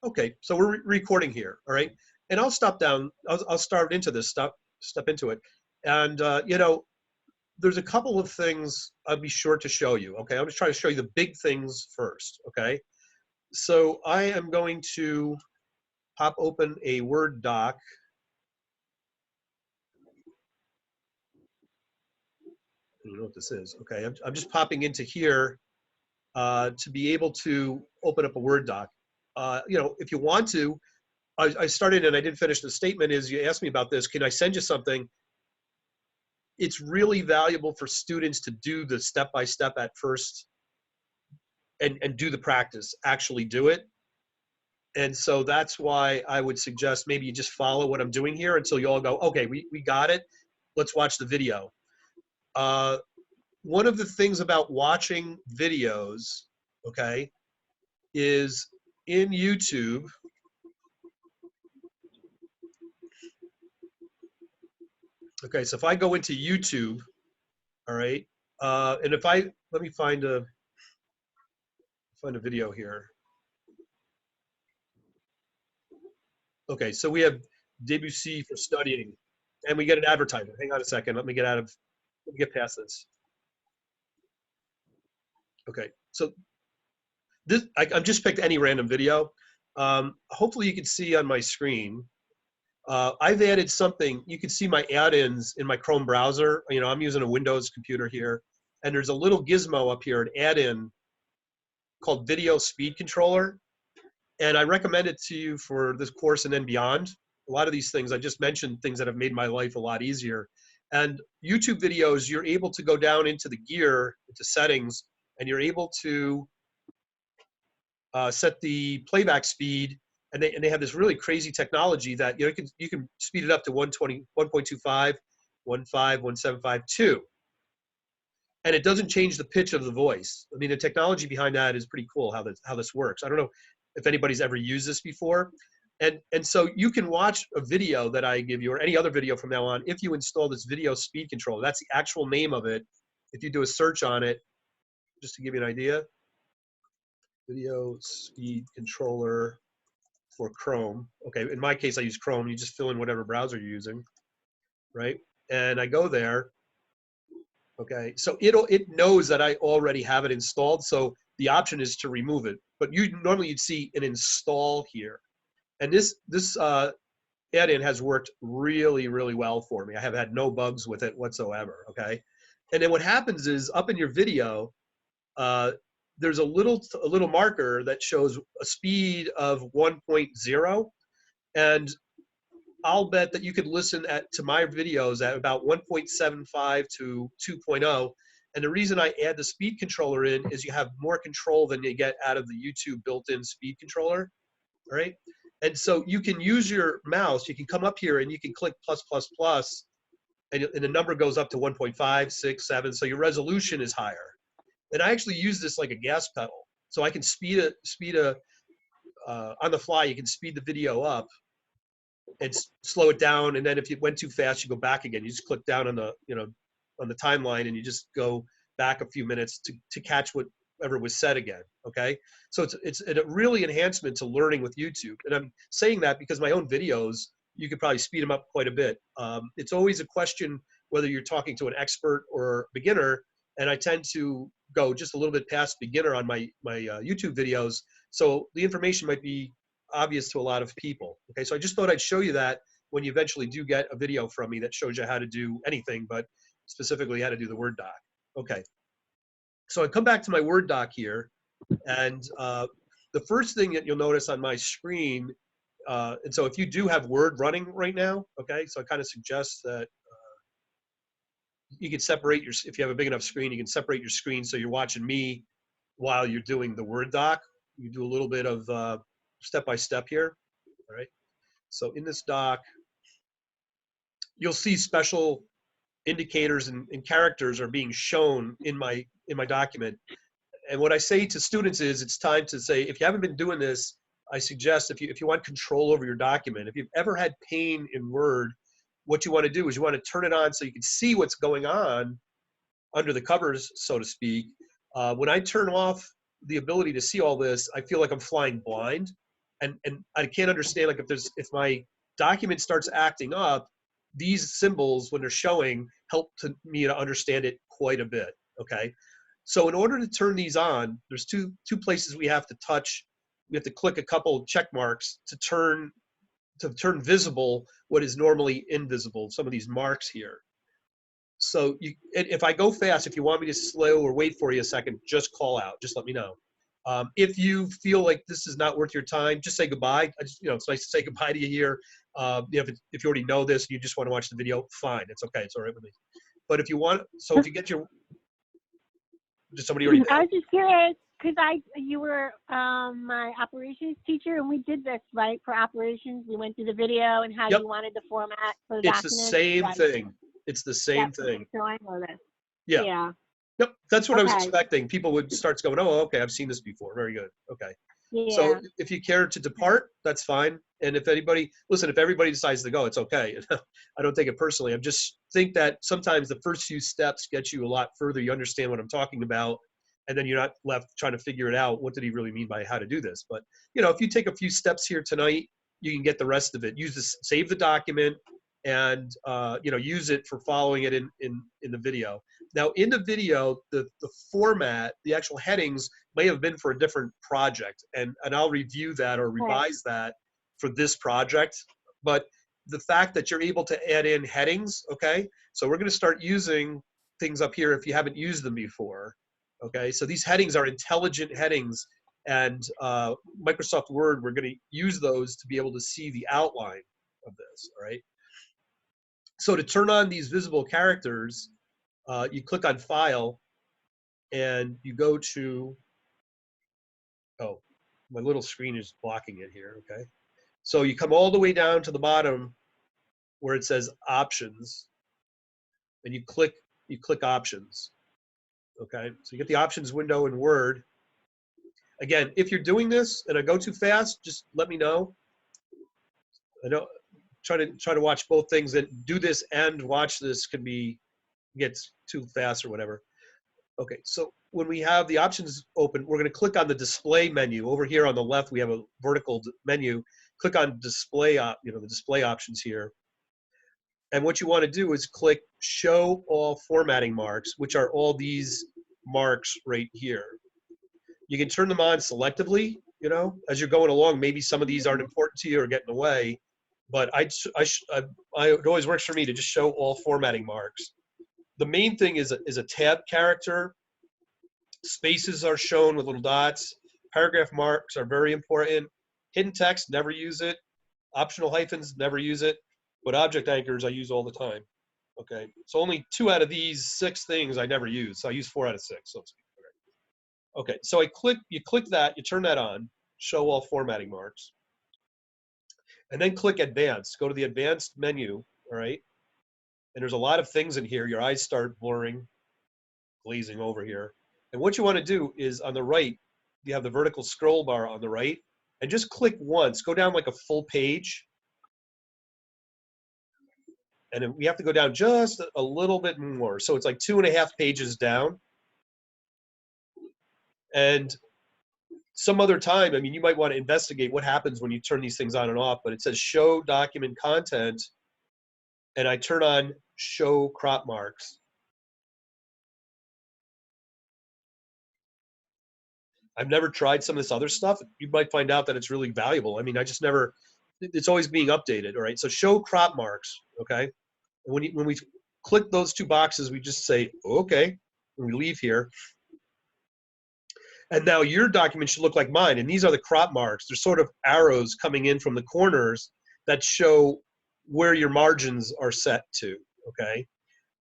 Okay, so we're recording here, all right? And I'll stop down, I'll start into this, step into it. And, you know, there's a couple of things I'll be sure to show you, okay? I'm just trying to show you the big things first, okay? So I am going to pop open a Word doc. I don't know what this is, okay? I'm just popping into here to be able to open up a Word doc. You know, if you want to, I started and I didn't finish the statement is you asked me about this, can I send you something? It's really valuable for students to do the step-by-step at first and do the practice, actually do it. And so that's why I would suggest maybe you just follow what I'm doing here until you all go, okay, we got it. Let's watch the video. One of the things about watching videos, okay, is in YouTube, okay, so if I go into YouTube, all right, and if I, let me find a video here. Okay, so we have Debussy for studying, and we get an advertisement. Hang on a second, let me get past this. Okay, so this, I've just picked any random video. Hopefully you can see on my screen, I've added something, you can see my add-ins in my Chrome browser. You know, I'm using a Windows computer here, and there's a little gizmo up here, an add-in called Video Speed Controller. And I recommend it to you for this course and then beyond. A lot of these things, I just mentioned things that have made my life a lot easier. And YouTube videos, you're able to go down into the gear, into settings, and you're able to set the playback speed. And they have this really crazy technology that you can speed it up to 120, 1.25, 1.5, 1.75, 2. And it doesn't change the pitch of the voice. I mean, the technology behind that is pretty cool how this works. I don't know if anybody's ever used this before. And so you can watch a video that I give you or any other video from now on if you install this video speed controller. That's the actual name of it. If you do a search on it, just to give you an idea, video speed controller for Chrome. Okay, in my case, I use Chrome. You just fill in whatever browser you're using, right? And I go there. Okay, so it knows that I already have it installed, so the option is to remove it. But normally you'd see an install here, and this add-in has worked really, really well for me. I have had no bugs with it whatsoever. Okay, and then what happens is up in your video, there's a little marker that shows a speed of 1.0, and I'll bet that you could listen to my videos at about 1.75 to 2.0. And the reason I add the speed controller in is you have more control than you get out of the YouTube built-in speed controller, all right? And so you can use your mouse, you can come up here and you can click plus, plus, plus, and the number goes up to 1.5, 6, 7, so your resolution is higher. And I actually use this like a gas pedal. So I can on the fly, you can speed the video up and slow it down, and then if you went too fast, you go back again. You just click down on the on the timeline, and you just go back a few minutes to catch whatever was said again. Okay, so it's a really enhancement to learning with YouTube, and I'm saying that because my own videos, you could probably speed them up quite a bit. It's always a question whether you're talking to an expert or beginner, and I tend to go just a little bit past beginner on my YouTube videos, so the information might be obvious to a lot of people. Okay, so I just thought I'd show you that when you eventually do get a video from me that shows you how to do anything, but specifically how to do the Word doc. Okay, so I come back to my Word doc here, and the first thing that you'll notice on my screen, and so if you do have Word running right now, okay, so I kind of suggest that you can separate if you have a big enough screen, you can separate your screen so you're watching me while you're doing the Word doc. You do a little bit of step-by-step here, all right? So in this doc, you'll see special indicators and characters are being shown in my document. And what I say to students is it's time to say, if you haven't been doing this, I suggest if you want control over your document, if you've ever had pain in Word, what you want to do is you want to turn it on so you can see what's going on under the covers, so to speak. When I turn off the ability to see all this, I feel like I'm flying blind. and I can't understand, like, if my document starts acting up, these symbols when they're showing help me to understand it quite a bit. Okay, so in order to turn these on, there's two places we have to touch. We have to click a couple check marks to turn visible what is normally invisible. Some of these marks here. So if I go fast, if you want me to slow or wait for you a second, just call out. Just let me know. If you feel like this is not worth your time, just say goodbye. It's nice to say goodbye to you here. If you already know this and you just want to watch the video, fine. It's okay. It's all right with me. But if you want, so if you get did somebody already I know? was just curious because you were my operations teacher, and we did this right for operations. We went through the video and how Yep. you wanted the format for the It's the documents. same Right. thing. It's the same thing. So I know this. Yeah. Yeah. Yep. That's what I was Okay. expecting. People would start going, oh, okay, I've seen this before. Very good. Okay. So Yeah. if you care to depart, that's fine. And if everybody decides to go, it's okay. I don't take it personally. I just think that sometimes the first few steps get you a lot further. You understand what I'm talking about, and then you're not left trying to figure it out. What did he really mean by how to do this? But if you take a few steps here tonight, you can get the rest of it. Save the document, and use it for following it in the video. Now, in the video, the format, the actual headings may have been for a different project, and I'll review that or revise that for this project. But the fact that you're able to add in headings, okay? So we're going to start using things up here if you haven't used them before, okay? So these headings are intelligent headings, and Microsoft Word, we're going to use those to be able to see the outline of this, all right? So to turn on these visible characters, you click on File, and you go to, oh, my little screen is blocking it here, okay? So you come all the way down to the bottom where it says Options, and you click Options, okay? So you get the Options window in Word. Again, if you're doing this and I go too fast, just let me know. I know, try to watch both things, and do this and watch this gets too fast or whatever. Okay, so when we have the options open, we're going to click on the display menu. Over here on the left, we have a vertical menu. Click on display, the display options here. And what you want to do is click Show All Formatting Marks, which are all these marks right here. You can turn them on selectively, as you're going along. Maybe some of these aren't important to you or get in the way, but it always works for me to just show all formatting marks. The main thing is a tab character. Spaces are shown with little dots. Paragraph marks are very important. Hidden text, never use it. Optional hyphens, never use it. But object anchors, I use all the time. Okay, so only 2 out of these 6 things I never use. So I use 4 out of 6, so to speak. Okay, so you click that, you turn that on, show all formatting marks. And then click Advanced. Go to the Advanced menu, all right? And there's a lot of things in here. Your eyes start blurring, glazing over here. And what you want to do is on the right, you have the vertical scroll bar on the right, and just click once. Go down like a full page. And then we have to go down just a little bit more. So it's like 2.5 pages down. And some other time, you might want to investigate what happens when you turn these things on and off, but it says show document content, and I turn on show crop marks. I've never tried some of this other stuff. You might find out that it's really valuable. I just never, it's always being updated, all right? So show crop marks, okay? And when we click those 2 boxes, we just say, okay, and we leave here. And now your document should look like mine. And these are the crop marks. They're sort of arrows coming in from the corners that show where your margins are set to, okay?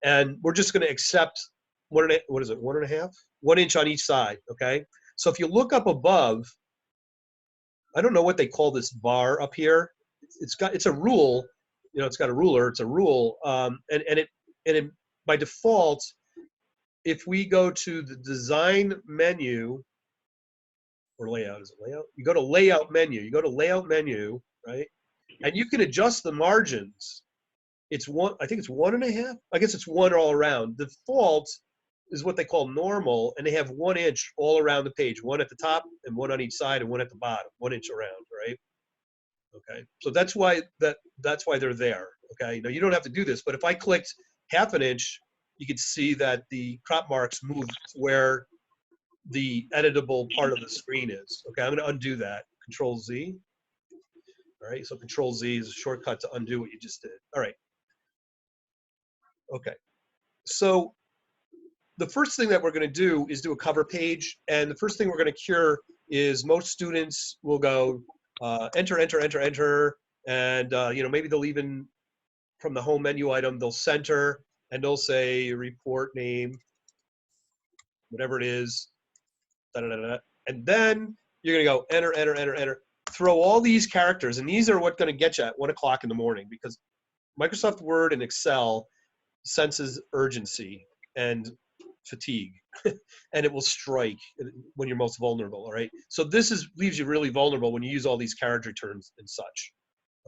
And we're just going to accept, what is it, 1.5? 1 inch on each side, okay? So if you look up above, I don't know what they call this bar up here. It's a rule, it's got a ruler, it's a rule. And it by default, if we go to the design menu, or layout, is it layout? You go to layout menu, right? And you can adjust the margins. It's I think it's 1.5. I guess it's 1 all around. The default is what they call normal, and they have 1 inch all around the page, 1 at the top and 1 on each side and 1 at the bottom, 1 inch around, right? Okay, so that's why they're there. Okay, now you don't have to do this, but if I clicked half an inch, you can see that the crop marks move to where the editable part of the screen is. Okay, I'm going to undo that. Control Z. All right, so Control Z is a shortcut to undo what you just did. All right. Okay, so the first thing that we're going to do is do a cover page, and the first thing we're going to cure is most students will go enter, enter, enter, enter, and maybe they'll even from the home menu item they'll center and they'll say report name, whatever it is, da, da, da, da. And then you're going to go enter, enter, enter, enter, throw all these characters, and these are what's going to get you at 1 o'clock in the morning because Microsoft Word and Excel senses urgency and fatigue and it will strike when you're most vulnerable. All right, so leaves you really vulnerable when you use all these character terms and such.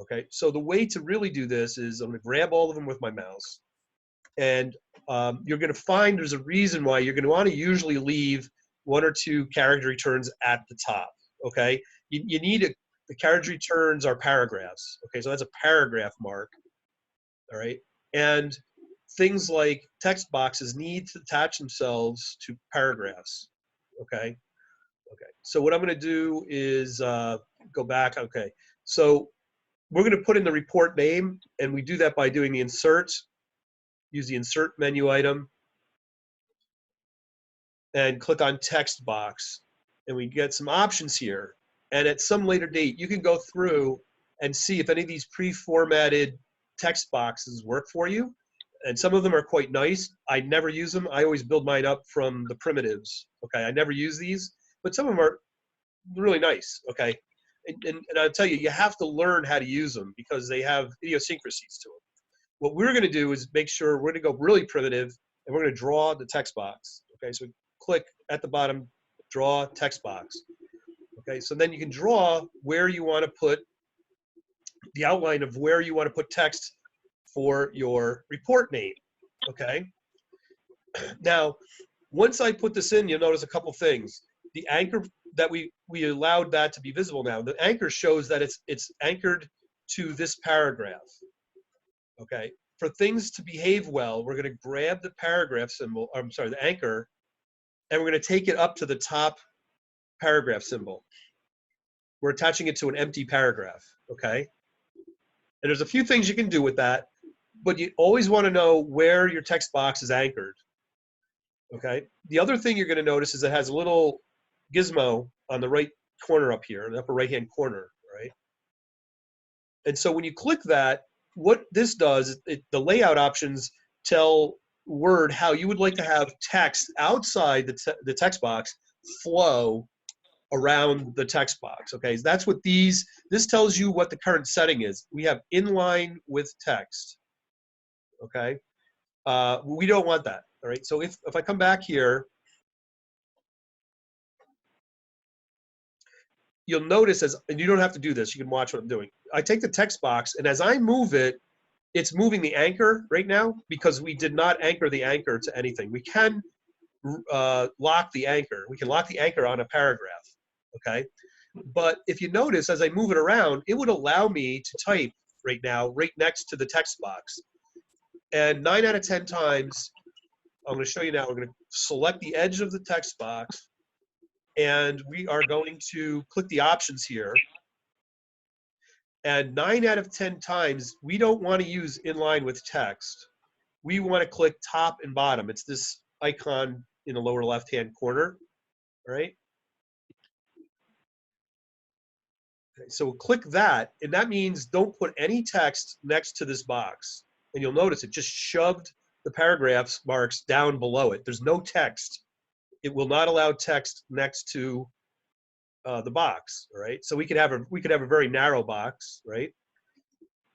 Okay, so the way to really do this is I'm going to grab all of them with my mouse, and you're going to find there's a reason why you're going to want to usually leave 1 or 2 character returns at the top. Okay, you need the character returns are paragraphs. Okay, so that's a paragraph mark. All right, and things like text boxes need to attach themselves to paragraphs. Okay. Okay. So what I'm going to do is go back. Okay. So we're going to put in the report name, and we do that by doing the insert. Use the insert menu item, and click on text box, and we get some options here. And at some later date, you can go through and see if any of these pre-formatted text boxes work for you. And some of them are quite nice. I never use them. I always build mine up from the primitives. Okay, I never use these, but some of them are really nice. Okay, and I'll tell you, you have to learn how to use them because they have idiosyncrasies to them. What we're going to do is make sure we're going to go really primitive, and we're going to draw the text box. Okay, so click at the bottom, draw text box. Okay, so then you can draw where you want to put the outline of where you want to put text for your report name. Okay. Now, once I put this in, you'll notice a couple things. The anchor that we allowed that to be visible now. The anchor shows that it's anchored to this paragraph. Okay. For things to behave well, we're going to grab the paragraph symbol, the anchor, and we're going to take it up to the top paragraph symbol. We're attaching it to an empty paragraph. Okay. And there's a few things you can do with that, but you always want to know where your text box is anchored. Okay. The other thing you're going to notice is it has a little gizmo on the right corner up here, the upper right-hand corner, right? And so when you click that, what this does, the layout options tell Word how you would like to have text outside the text box flow around the text box. Okay, so that's what this tells you what the current setting is. We have inline with text. Okay, we don't want that. All right, so if I come back here, you'll notice and you don't have to do this, you can watch what I'm doing. I take the text box, and as I move it, it's moving the anchor right now because we did not anchor the anchor to anything. We can lock the anchor. We can lock the anchor on a paragraph, okay? But if you notice, as I move it around, it would allow me to type right now, right next to the text box. And 9 out of 10 times, I'm going to show you now, we're going to select the edge of the text box, and we are going to click the options here. And 9 out of 10 times, we don't want to use inline with text. We want to click top and bottom. It's this icon in the lower left-hand corner, right? Okay, so we'll click that, and that means don't put any text next to this box. And you'll notice it just shoved the paragraphs marks down below it. There's no text. It will not allow text next to the box, right? So we could have a very narrow box, right?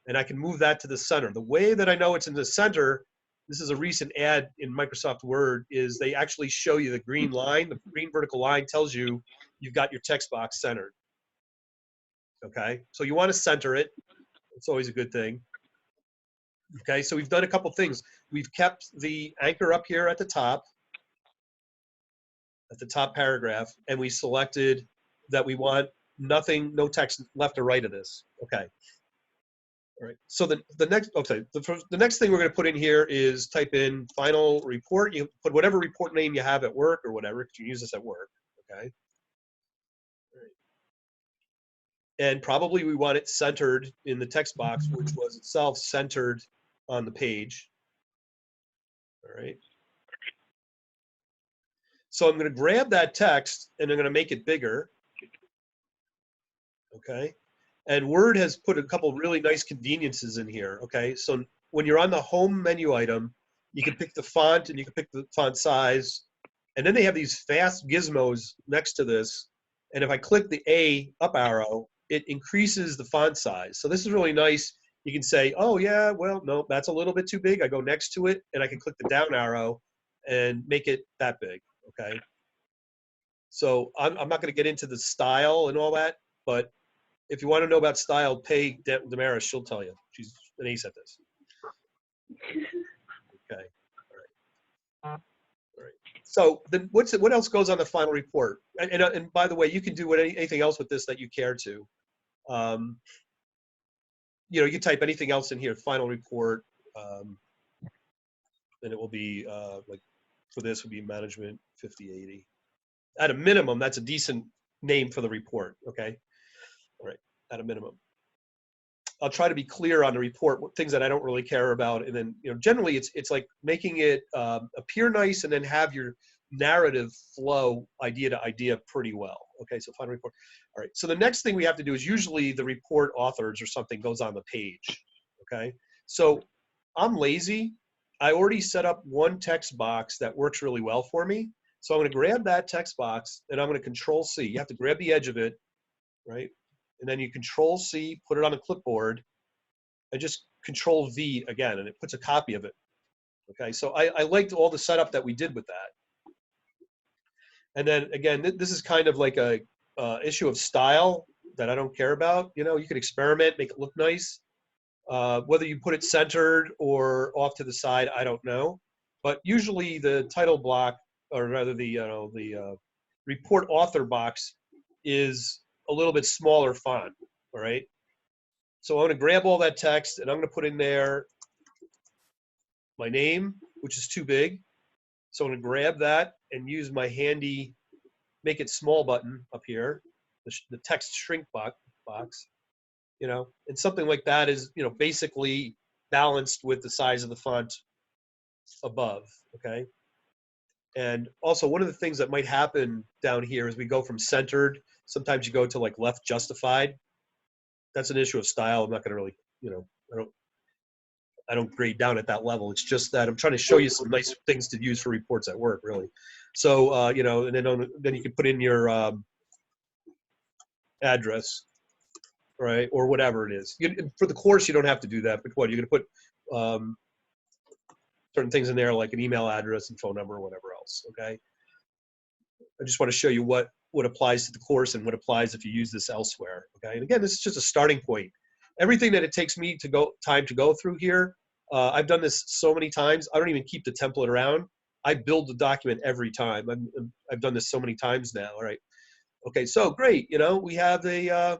And I can move that to the center. The way that I know it's in the center, this is a recent ad in Microsoft Word, is they actually show you the green line. The green vertical line tells you you've got your text box centered. Okay, so you want to center it. It's always a good thing. Okay, so we've done a couple things. We've kept the anchor up here at the top paragraph, and we selected that we want nothing, no text left or right of this. Okay. All right. So the next, okay, the next thing we're going to put in here is type in final report. You put whatever report name you have at work or whatever, because you use this at work. Okay. All right. And probably we want it centered in the text box, which was itself centered on the page. All right. So I'm going to grab that text and I'm going to make it bigger. Okay. And Word has put a couple really nice conveniences in here. Okay. So when you're on the home menu item, you can pick the font and you can pick the font size. And then they have these fast gizmos next to this. And if I click the A up arrow, it increases the font size. So this is really nice. You can say, oh yeah, well, no, that's a little bit too big. I go next to it and I can click the down arrow and make it that big. Okay. So I'm not going to get into the style and all that, but if you want to know about style, pay Damaris. She'll tell you. She's an ace at this. Okay. All right. All right. So then what else goes on the final report? And by the way, you can do anything else with this that you care to. You know, you can type anything else in here, final report, and it will be like for this would be management 5080. At a minimum, that's a decent name for the report. Okay. All right. At a minimum. I'll try to be clear on the report, things that I don't really care about, and then generally it's like making it appear nice, and then have your narrative flow idea to idea pretty well. Okay, so final report. All right, so the next thing we have to do is usually the report authors or something goes on the page. Okay, so I'm lazy. I already set up one text box that works really well for me. So I'm going to grab that text box and I'm going to Control C. You have to grab the edge of it, right? And then you Control C, put it on the clipboard, and just Control V again, and it puts a copy of it. Okay, so I liked all the setup that we did with that. And then again, this is kind of like a issue of style that I don't care about. You know, you can experiment, make it look nice. Whether you put it centered or off to the side, I don't know. But usually the title block, or rather the report author box, is a little bit smaller font. All right. So I'm going to grab all that text and I'm going to put in there my name, which is too big. So I'm going to grab that and use my handy make it small button up here, the text shrink box, and something like that is, basically balanced with the size of the font above, okay? And also one of the things that might happen down here is we go from centered, sometimes you go to like left justified. That's an issue of style. I'm not going to really, I don't grade down at that level. It's just that I'm trying to show you some nice things to use for reports at work, really. So, and then you can put in your address, right, or whatever it is. For the course, you don't have to do that. But what you're going to put certain things in there, like an email address and phone number or whatever else. Okay. I just want to show you what applies to the course and what applies if you use this elsewhere. Okay. And again, this is just a starting point. Everything that it takes me to go through here, I've done this so many times. I don't even keep the template around. I build the document every time. I've done this so many times now. All right. Okay. So great. We have a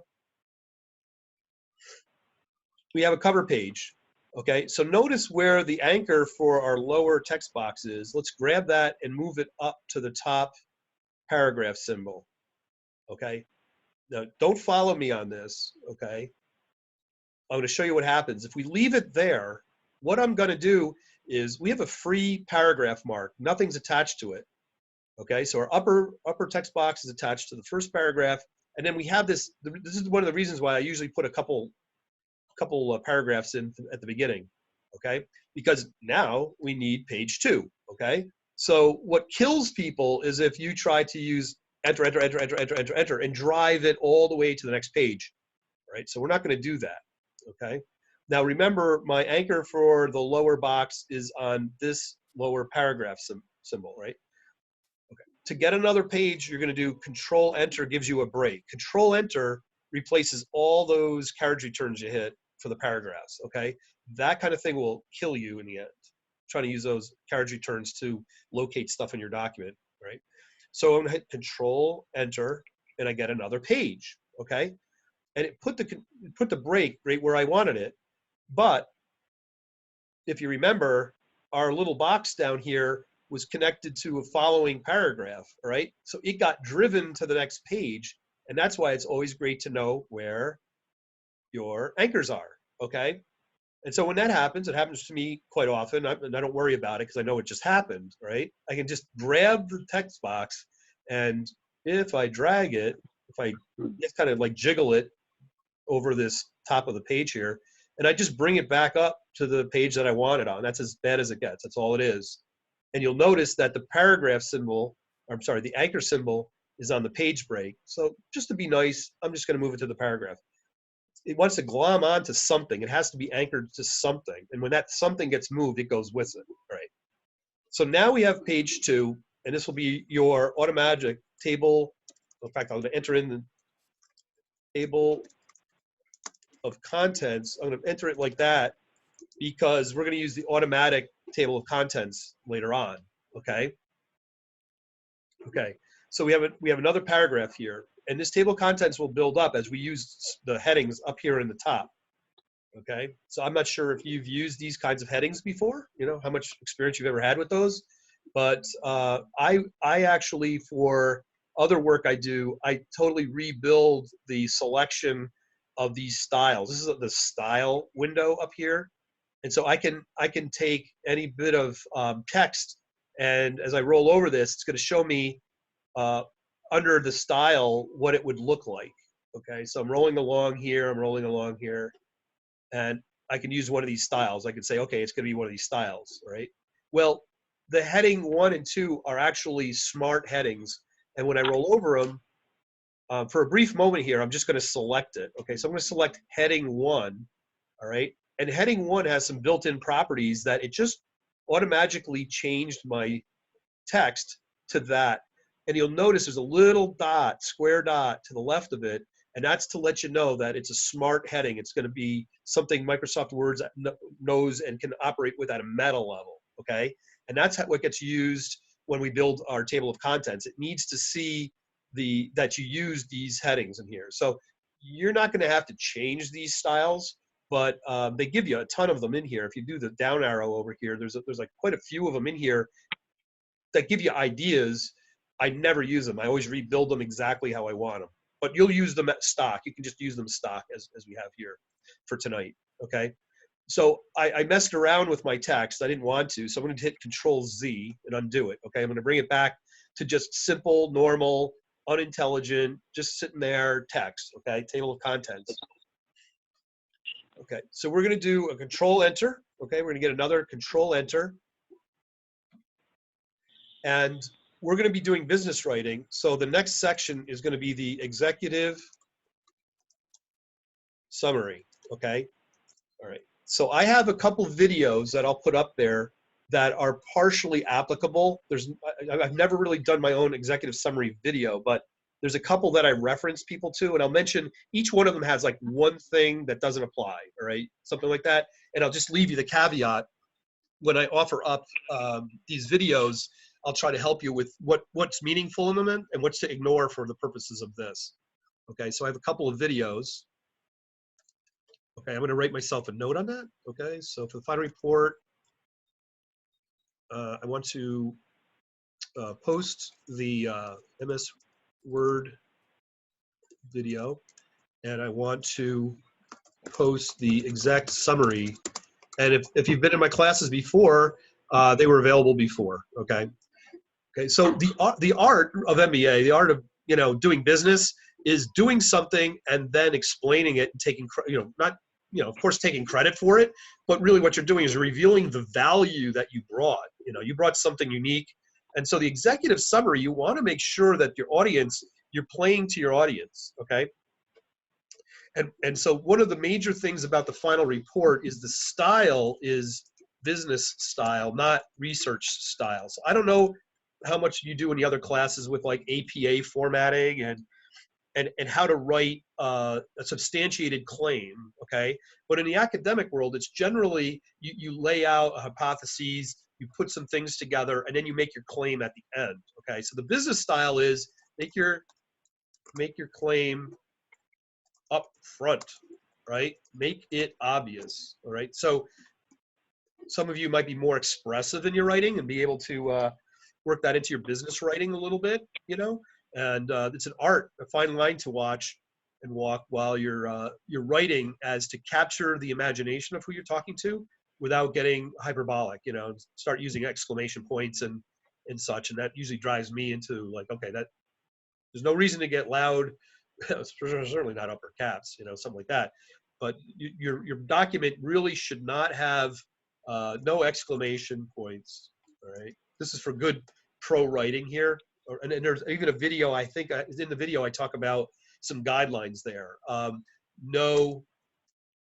cover page. Okay. So notice where the anchor for our lower text box is. Let's grab that and move it up to the top paragraph symbol. Okay. Now don't follow me on this. Okay. I'm going to show you what happens. If we leave it there, what I'm going to do is we have a free paragraph mark. Nothing's attached to it. Okay, so our upper text box is attached to the first paragraph, and then we have this. This is one of the reasons why I usually put a couple paragraphs in at the beginning. Okay, because now we need page 2. Okay, so what kills people is if you try to use enter, and drive it all the way to the next page. Right, so we're not going to do that. Okay. Now remember, my anchor for the lower box is on this lower paragraph symbol, right? Okay. To get another page, you're going to do Control Enter gives you a break. Control Enter replaces all those carriage returns you hit for the paragraphs, okay? That kind of thing will kill you in the end, trying to use those carriage returns to locate stuff in your document, right? So I'm going to hit Control Enter, and I get another page, okay? And it put the break right where I wanted it. But if you remember, our little box down here was connected to a following paragraph, all right? So it got driven to the next page, and that's why it's always great to know where your anchors are, okay? And so when that happens, it happens to me quite often, and I don't worry about it because I know it just happened, right? I can just grab the text box, and if I drag it, if I just kind of like jiggle it over this top of the page here, and I just bring it back up to the page that I want it on. That's as bad as it gets. That's all it is. And you'll notice that the paragraph symbol, or I'm sorry, the anchor symbol is on the page break. So just to be nice, I'm just going to move it to the paragraph. It wants to glom onto something. It has to be anchored to something. And when that something gets moved, it goes with it, right? So now we have page 2, and this will be your automatic table. In fact, I'm going to enter in the table of contents. I'm going to enter it like that because we're going to use the automatic table of contents later on, okay? Okay, so we have another paragraph here, and this table of contents will build up as we use the headings up here in the top, okay? So I'm not sure if you've used these kinds of headings before, you know, how much experience you've ever had with those, but I actually, for other work I do, I totally rebuild the selection of these styles. This is the style window up here. And so I can take any bit of text, and as I roll over this, it's going to show me under the style what it would look like. Okay, so I'm rolling along here, and I can use one of these styles. I can say, okay, it's going to be one of these styles, right? Well, the heading 1 and 2 are actually smart headings, and when I roll over them, for a brief moment here, I'm just going to select it. Okay, so I'm going to select heading 1, all right? And heading 1 has some built-in properties that it just automatically changed my text to that. And you'll notice there's a little dot, square dot to the left of it, and that's to let you know that it's a smart heading. It's going to be something Microsoft Word knows and can operate with at a meta level, okay? And that's what gets used when we build our table of contents. It needs to see that you use these headings in here. So you're not going to have to change these styles, but they give you a ton of them in here. If you do the down arrow over here, there's like quite a few of them in here that give you ideas. I never use them. I always rebuild them exactly how I want them. But you'll use them at stock. You can just use them stock as we have here for tonight, okay? So I messed around with my text. I didn't want to, so I'm going to hit Control-Z and undo it, okay? I'm going to bring it back to just simple, normal, unintelligent, just sitting there text, okay? Table of contents. Okay, so we're going to do a Control-Enter, okay? We're going to get another Control-Enter. And we're going to be doing business writing. So the next section is going to be the executive summary, okay? All right. So I have a couple of videos that I'll put up there that are partially applicable. I've never really done my own executive summary video, but there's a couple that I reference people to, and I'll mention each one of them has like one thing that doesn't apply, all right? Something like that. And I'll just leave you the caveat when I offer up these videos. I'll try to help you with what's meaningful in them and what's to ignore for the purposes of this. Okay, so I have a couple of videos. Okay, I'm going to write myself a note on that. Okay, so for the final report, I want to post the MS Word video, and I want to post the exact summary. And if you've been in my classes before, they were available before. Okay. Okay. So the art of MBA, the art of doing business, is doing something and then explaining it and taking not of course taking credit for it, but really what you're doing is revealing the value that you brought. You brought something unique. And so the executive summary, you want to make sure that your audience, you're playing to your audience, okay? And so one of the major things about the final report is the style is business style, not research style. So I don't know how much you do in the other classes with like APA formatting and how to write a substantiated claim, okay? But in the academic world, it's generally you lay out a hypotheses, you put some things together, and then you make your claim at the end, okay? So the business style is make your claim up front, right? Make it obvious, all right? So some of you might be more expressive in your writing and be able to work that into your business writing a little bit, you know? And it's an art, a fine line to watch and walk while you're writing, as to capture the imagination of who you're talking to without getting hyperbolic, you know, start using exclamation points and such. And that usually drives me into like, okay, that there's no reason to get loud, certainly not upper caps, you know, something like that. But your document really should not have no exclamation points. All right, this is for good pro writing here. And there's even a video. I think in the video I talk about some guidelines there. No,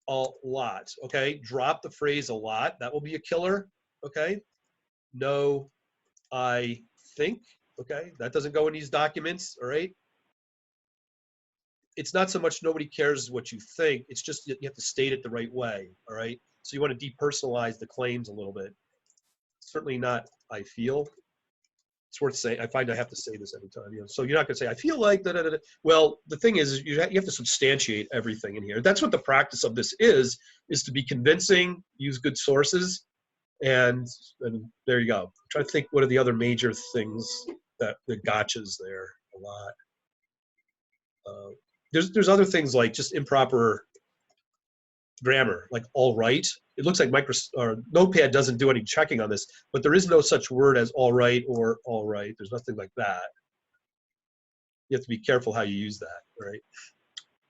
a lot. Okay, drop the phrase a lot. That will be a killer. Okay, no, I think. Okay, that doesn't go in these documents. All right. It's not so much nobody cares what you think. It's just that you have to state it the right way. All right. So you want to depersonalize the claims a little bit. Certainly not, I feel. It's worth saying. I find I have to say this every time. You know, so you're not going to say, I feel like da, da, da, da. Well, the thing is, you have to substantiate everything in here. That's what the practice of this is to be convincing, use good sources, and there you go. I'm trying to think what are the other major things that the gotchas there a lot. There's other things like just improper grammar, like all right. It looks like Notepad doesn't do any checking on this, but there is no such word as all right or all right. There's nothing like that. You have to be careful how you use that, right?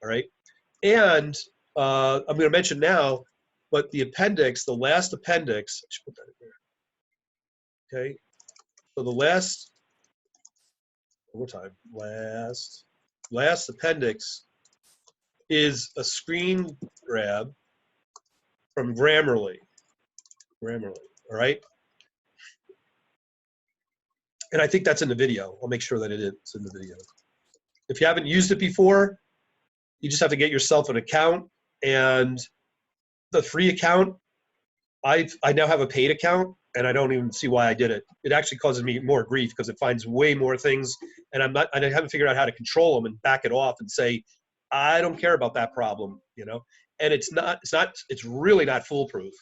All right. And I'm going to mention now, but the appendix, the last appendix, I should put that in there. Okay. So the last, one more time, last appendix is a screen grab from Grammarly. All right? And I think that's in the video. I'll make sure that it is in the video. If you haven't used it before, you just have to get yourself an account. And the free account, I now have a paid account, and I don't even see why I did it. It actually causes me more grief because it finds way more things, and I haven't figured out how to control them and back it off and say, I don't care about that problem, you know? And it's really not foolproof.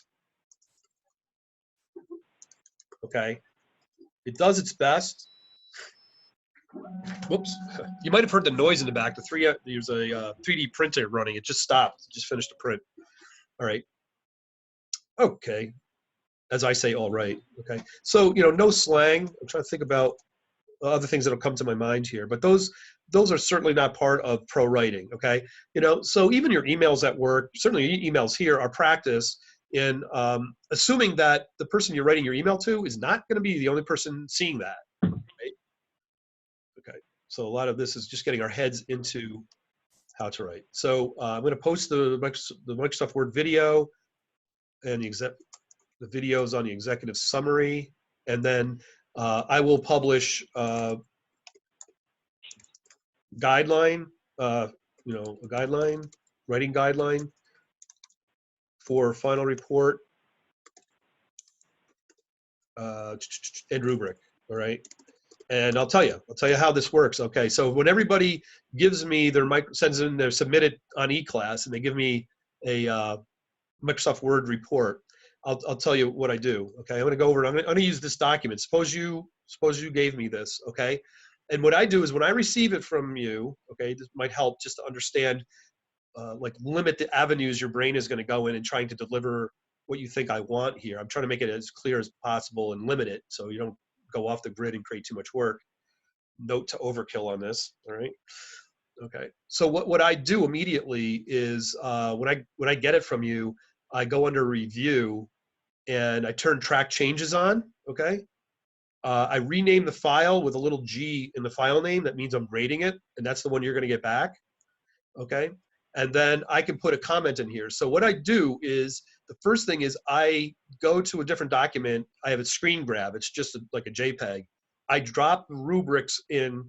Okay? It does its best. Whoops. You might have heard the noise in the back. There's a 3D printer running. It just stopped. It just finished a print. All right. Okay. As I say, all right. Okay. So, you know, no slang. I'm trying to think about other things that'll come to my mind here, but those are certainly not part of pro writing. Okay. You know, so even your emails at work, certainly your emails here, are practice in assuming that the person you're writing your email to is not going to be the only person seeing that. Right? Okay. So a lot of this is just getting our heads into how to write. So I'm going to post the Microsoft Word video and the videos on the executive summary, and then I will publish guideline, you know, a guideline, writing guideline for final report and rubric. All right. And I'll tell you how this works. Okay, so when everybody gives me sends in their submitted on eClass, and they give me a Microsoft Word report, I'll tell you what I do. Okay, I'm going to go over. I'm going to use this document. Suppose you gave me this. Okay, and what I do is when I receive it from you, okay, this might help just to understand, like limit the avenues your brain is going to go in trying to deliver what you think I want here. I'm trying to make it as clear as possible and limit it so you don't go off the grid and create too much work. Note to overkill on this. All right. Okay. So what I do immediately is when I get it from you, I go under review and I turn track changes on. Okay. I rename the file with a little G in the file name. That means I'm grading it, and that's the one you're going to get back. Okay. And then I can put a comment in here. So what I do is the first thing is I go to a different document. I have a screen grab. It's just like a JPEG. I drop the rubrics in,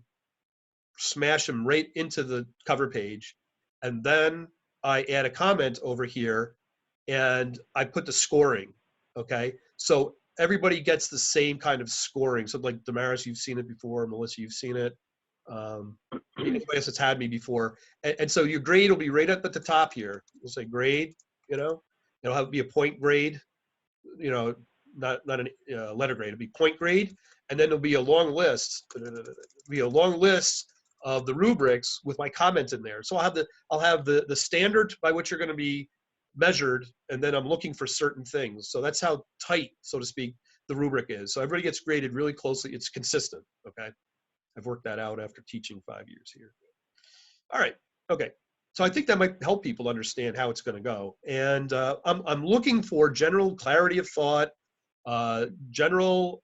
smash them right into the cover page. And then I add a comment over here and I put the scoring. Okay. So everybody gets the same kind of scoring. So like Damaris, you've seen it before. Melissa, you've seen it. anybody else that's had me before. And so your grade will be right up at the top here. We'll say grade, you know, it'll have be a point grade, you know, not a letter grade. It'll be point grade, and then there'll be a long list. Be a long list of the rubrics with my comments in there. So I'll have the standard by which you're going to be measured, and then I'm looking for certain things. So that's how tight, so to speak, the rubric is. So everybody gets graded really closely. It's consistent. Okay, I've worked that out after teaching 5 years here. All right. Okay. So I think that might help people understand how it's going to go. And I'm looking for general clarity of thought, general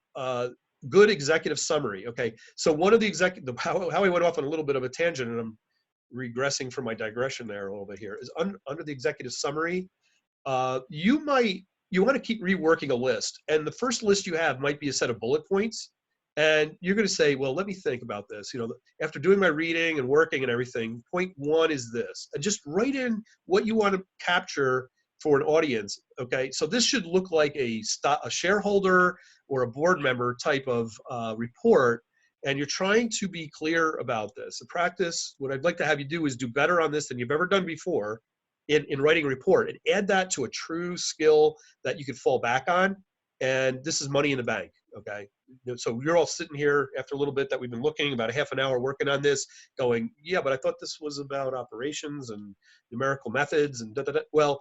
good executive summary. Okay. So one of the how I went off on a little bit of a tangent, and I'm regressing from my digression there a little bit here, is under the executive summary, you want to keep reworking a list. And the first list you have might be a set of bullet points. And you're going to say, well, let me think about this. You know, after doing my reading and working and everything, point one is this. And just write in what you want to capture for an audience. Okay, so this should look like a shareholder or a board member type of report. And you're trying to be clear about this. In practice, what I'd like to have you do is do better on this than you've ever done before in writing a report, and add that to a true skill that you could fall back on. And this is money in the bank. Okay, so you're all sitting here after a little bit that we've been looking, about a half an hour working on this, going, yeah, but I thought this was about operations and numerical methods and da da da. Well,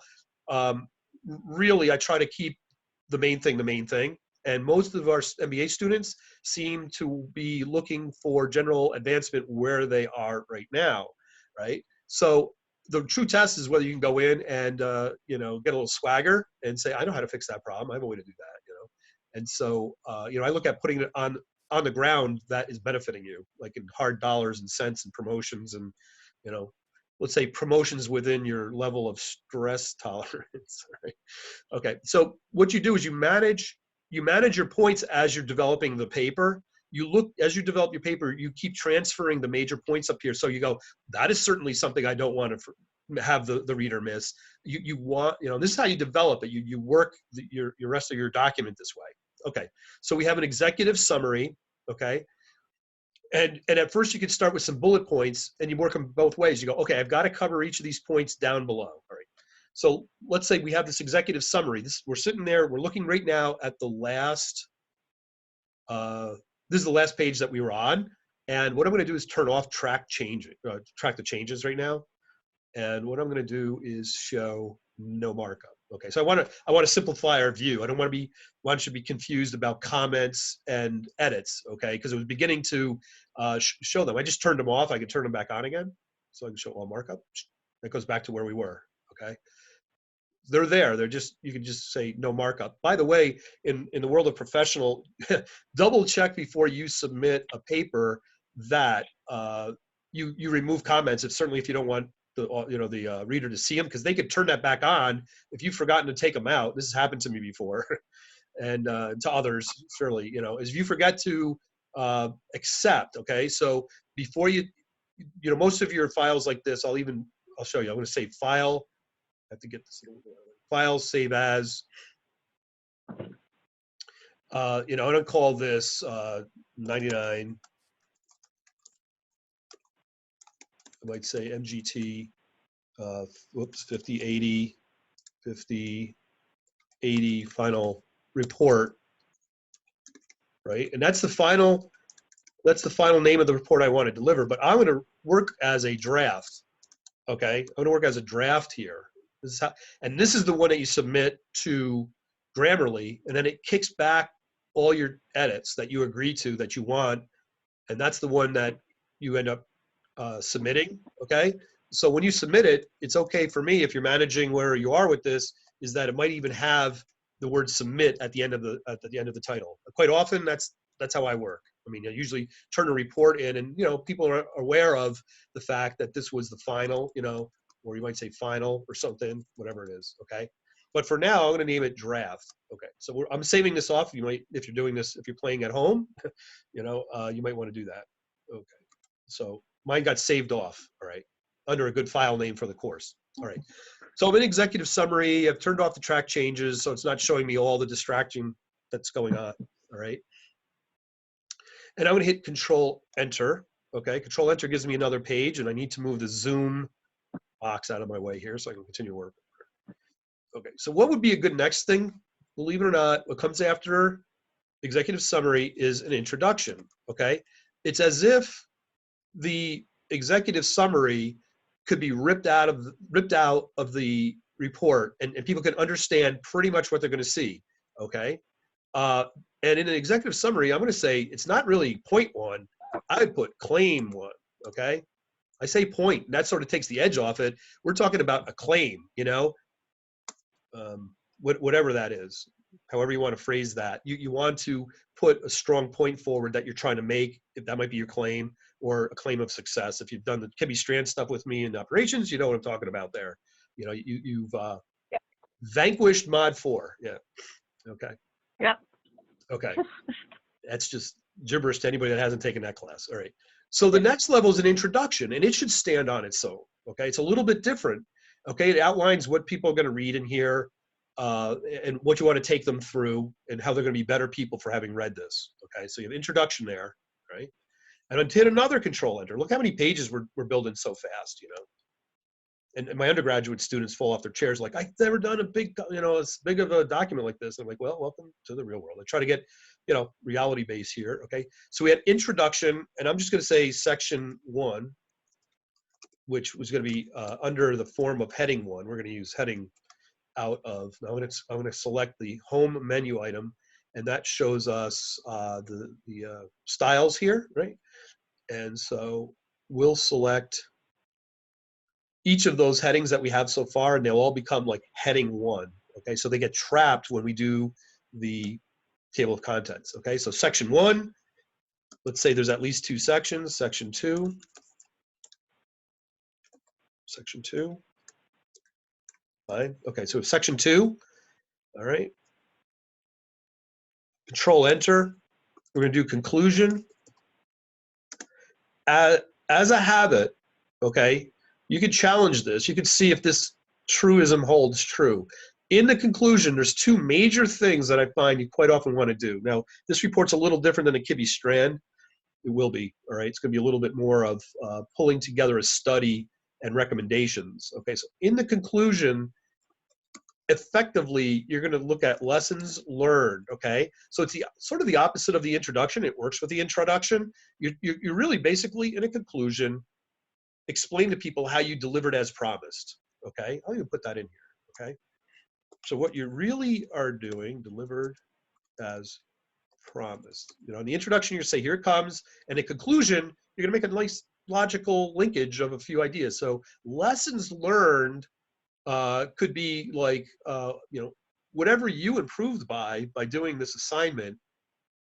really, I try to keep the main thing. And most of our MBA students seem to be looking for general advancement where they are right now, right? So the true test is whether you can go in and you know, get a little swagger and say, I know how to fix that problem. I have a way to do that, you know. And so you know, I look at putting it on the ground that is benefiting you, like in hard dollars and cents and promotions, and you know, let's say promotions within your level of stress tolerance. Right? Okay, so what you do is you manage your points as you're developing the paper. You look, as you develop your paper, you keep transferring the major points up here. So you go, that is certainly something I don't want to have the reader miss. You want, you know, this is how you develop it. You work your rest of your document this way. Okay, so we have an executive summary, okay? And at first you can start with some bullet points, and you work them both ways. You go, okay, I've got to cover each of these points down below. All right. So let's say we have this executive summary. We're sitting there, we're looking right now at the last, this is the last page that we were on. And what I'm going to do is turn off track the changes right now. And what I'm going to do is show no markup. Okay, so I want to simplify our view. I don't want you to be confused about comments and edits. Okay, because it was beginning to show them. I just turned them off. I can turn them back on again, so I can show all markup. That goes back to where we were. Okay, they're there. They're just, you can just say no markup. By the way, in the world of professional, double check before you submit a paper that you remove comments. If certainly if you don't want the reader to see them, because they could turn that back on if you've forgotten to take them out. This has happened to me before, and to others surely. You know, if you forget to accept. Okay, so before you know, most of your files like this, I'll show you. I'm going to say file. I have to get this file, save as. You know, I'm going to call this 99. I might say MGT, 5080, 5080 final report, right? And that's the final name of the report I want to deliver. But I'm going to work as a draft. Okay, I'm going to work as a draft here. This is the one that you submit to Grammarly, and then it kicks back all your edits that you agree to that you want, and that's the one that you end up submitting. Okay, so when you submit it, it's okay for me, if you're managing where you are with this, is that it might even have the word submit at the end of the title. Quite often, that's how I work. I mean, I usually turn a report in, and you know, people are aware of the fact that this was the final, you know, or you might say final or something, whatever it is. Okay, but for now, I'm going to name it draft. Okay, so I'm saving this off. You might, if you're doing this, if you're playing at home, you know, you might want to do that. Okay, so mine got saved off. All right, under a good file name for the course. All right, so I'm in executive summary. I've turned off the track changes, so it's not showing me all the distraction that's going on. All right, and I'm going to hit Control Enter. Okay, Control Enter gives me another page, and I need to move the Zoom box out of my way here so I can continue working. Okay, so what would be a good next thing? Believe it or not, what comes after executive summary is an introduction. Okay, it's as if the executive summary could be ripped out of the report, and people can understand pretty much what they're going to see. Okay, and in an executive summary, I'm going to say it's not really point one. I would put claim one. Okay, I say point, and that sort of takes the edge off it. We're talking about a claim, whatever that is, however you want to phrase that. You want to put a strong point forward that you're trying to make, if that might be your claim, or a claim of success. If you've done the Kibbe Strand stuff with me in operations, you know what I'm talking about there. You've vanquished mod 4. Yeah. Okay. Yep. Okay. That's just gibberish to anybody that hasn't taken that class. All right. So the next level is an introduction, and it should stand on its own. Okay. It's a little bit different. Okay. It outlines what people are going to read in here, and what you want to take them through, and how they're going to be better people for having read this. Okay. So you have introduction there, right? And then hit another Control Enter. Look how many pages we're building so fast, And my undergraduate students fall off their chairs like, I've never done a big, as big of a document like this. I'm like, well, welcome to the real world. I try to get, reality base here. Okay. So we had introduction, and I'm just going to say section 1, which was going to be under the form of heading 1. We're going to use heading out of, now I'm going to select the home menu item, and that shows us the styles here, right? And so we'll select each of those headings that we have so far, and they'll all become like heading 1. Okay, so they get trapped when we do the table of contents. Okay, so section 1, let's say there's at least 2 sections. Section 2, section 2. Fine. Okay, so section 2. All right. Control Enter. We're going to do conclusion. As a habit, okay, you could challenge this. You could see if this truism holds true. In the conclusion, there's 2 major things that I find you quite often want to do. Now, this report's a little different than a Kibbe Strand. It will be, all right? It's going to be a little bit more of pulling together a study and recommendations. Okay, so in the conclusion, effectively, you're going to look at lessons learned, okay? So it's sort of the opposite of the introduction. It works with the introduction. You're really basically, in a conclusion, explain to people how you delivered as promised, okay? I'll even put that in here, okay? So what you really are doing, delivered as promised. In the introduction, you say, here it comes, and in conclusion, you're gonna make a nice logical linkage of a few ideas. So lessons learned could be like, whatever you improved by doing this assignment,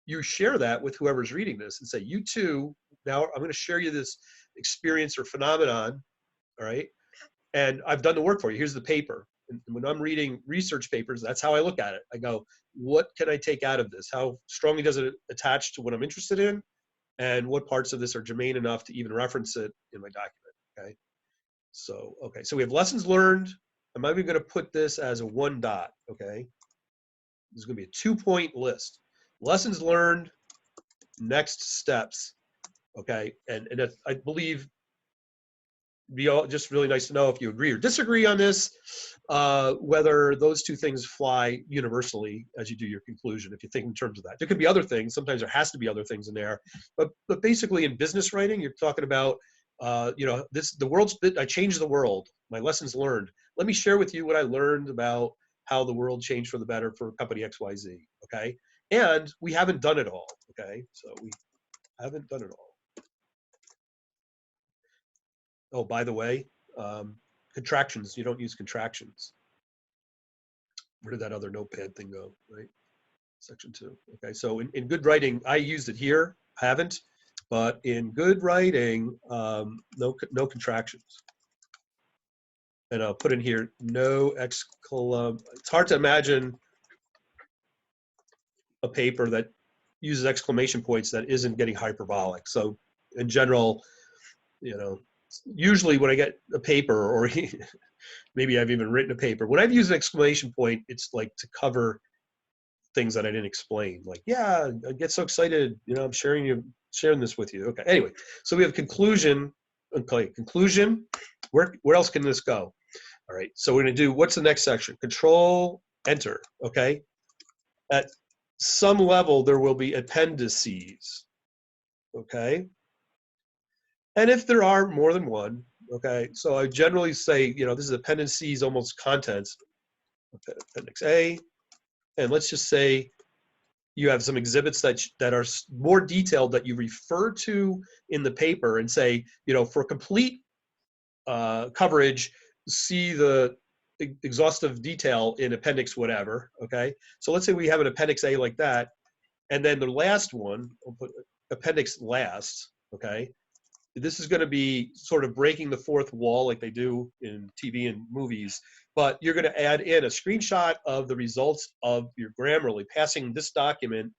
you share that with whoever's reading this and say, you too, now I'm gonna share you this experience or phenomenon, all right? And I've done the work for you. Here's the paper. And when I'm reading research papers, that's how I look at it. I go, what can I take out of this? How strongly does it attach to what I'm interested in? And what parts of this are germane enough to even reference it in my document, okay? So, okay, so we have lessons learned. I'm even gonna put this as a 1 dot, okay? This is gonna be a 2-point list. Lessons learned, next steps, okay? And I believe be all just really nice to know if you agree or disagree on this, whether those 2 things fly universally as you do your conclusion, if you think in terms of that. There could be other things. Sometimes there has to be other things in there. But basically in business writing, you're talking about, I changed the world, my lessons learned. Let me share with you what I learned about how the world changed for the better for company XYZ, okay? And we haven't done it all, okay? So we haven't done it all. Oh, by the way, contractions, you don't use contractions. Where did that other notepad thing go, right? Section 2. Okay, so in good writing, I used it here, haven't, but in good writing, no contractions. And I'll put in here, no exclamation. It's hard to imagine a paper that uses exclamation points that isn't getting hyperbolic. So in general, usually when I get a paper, or maybe I've even written a paper, when I've used an exclamation point, it's like to cover things that I didn't explain. Like, yeah, I get so excited, I'm sharing you sharing this with you. Okay, anyway, so we have conclusion. Okay, conclusion. Where else can this go? All right, so we're gonna do, what's the next section? Control, enter, okay? At some level, there will be appendices, okay? And if there are more than one, okay, so I generally say, you know, this is appendices, almost contents, appendix A, and let's just say you have some exhibits that are more detailed that you refer to in the paper and say, you know, for complete coverage, see the exhaustive detail in appendix whatever, okay? So let's say we have an appendix A like that, and then the last one, we'll put appendix last, okay? This is gonna be sort of breaking the fourth wall like they do in TV and movies, but you're gonna add in a screenshot of the results of your Grammarly, passing this document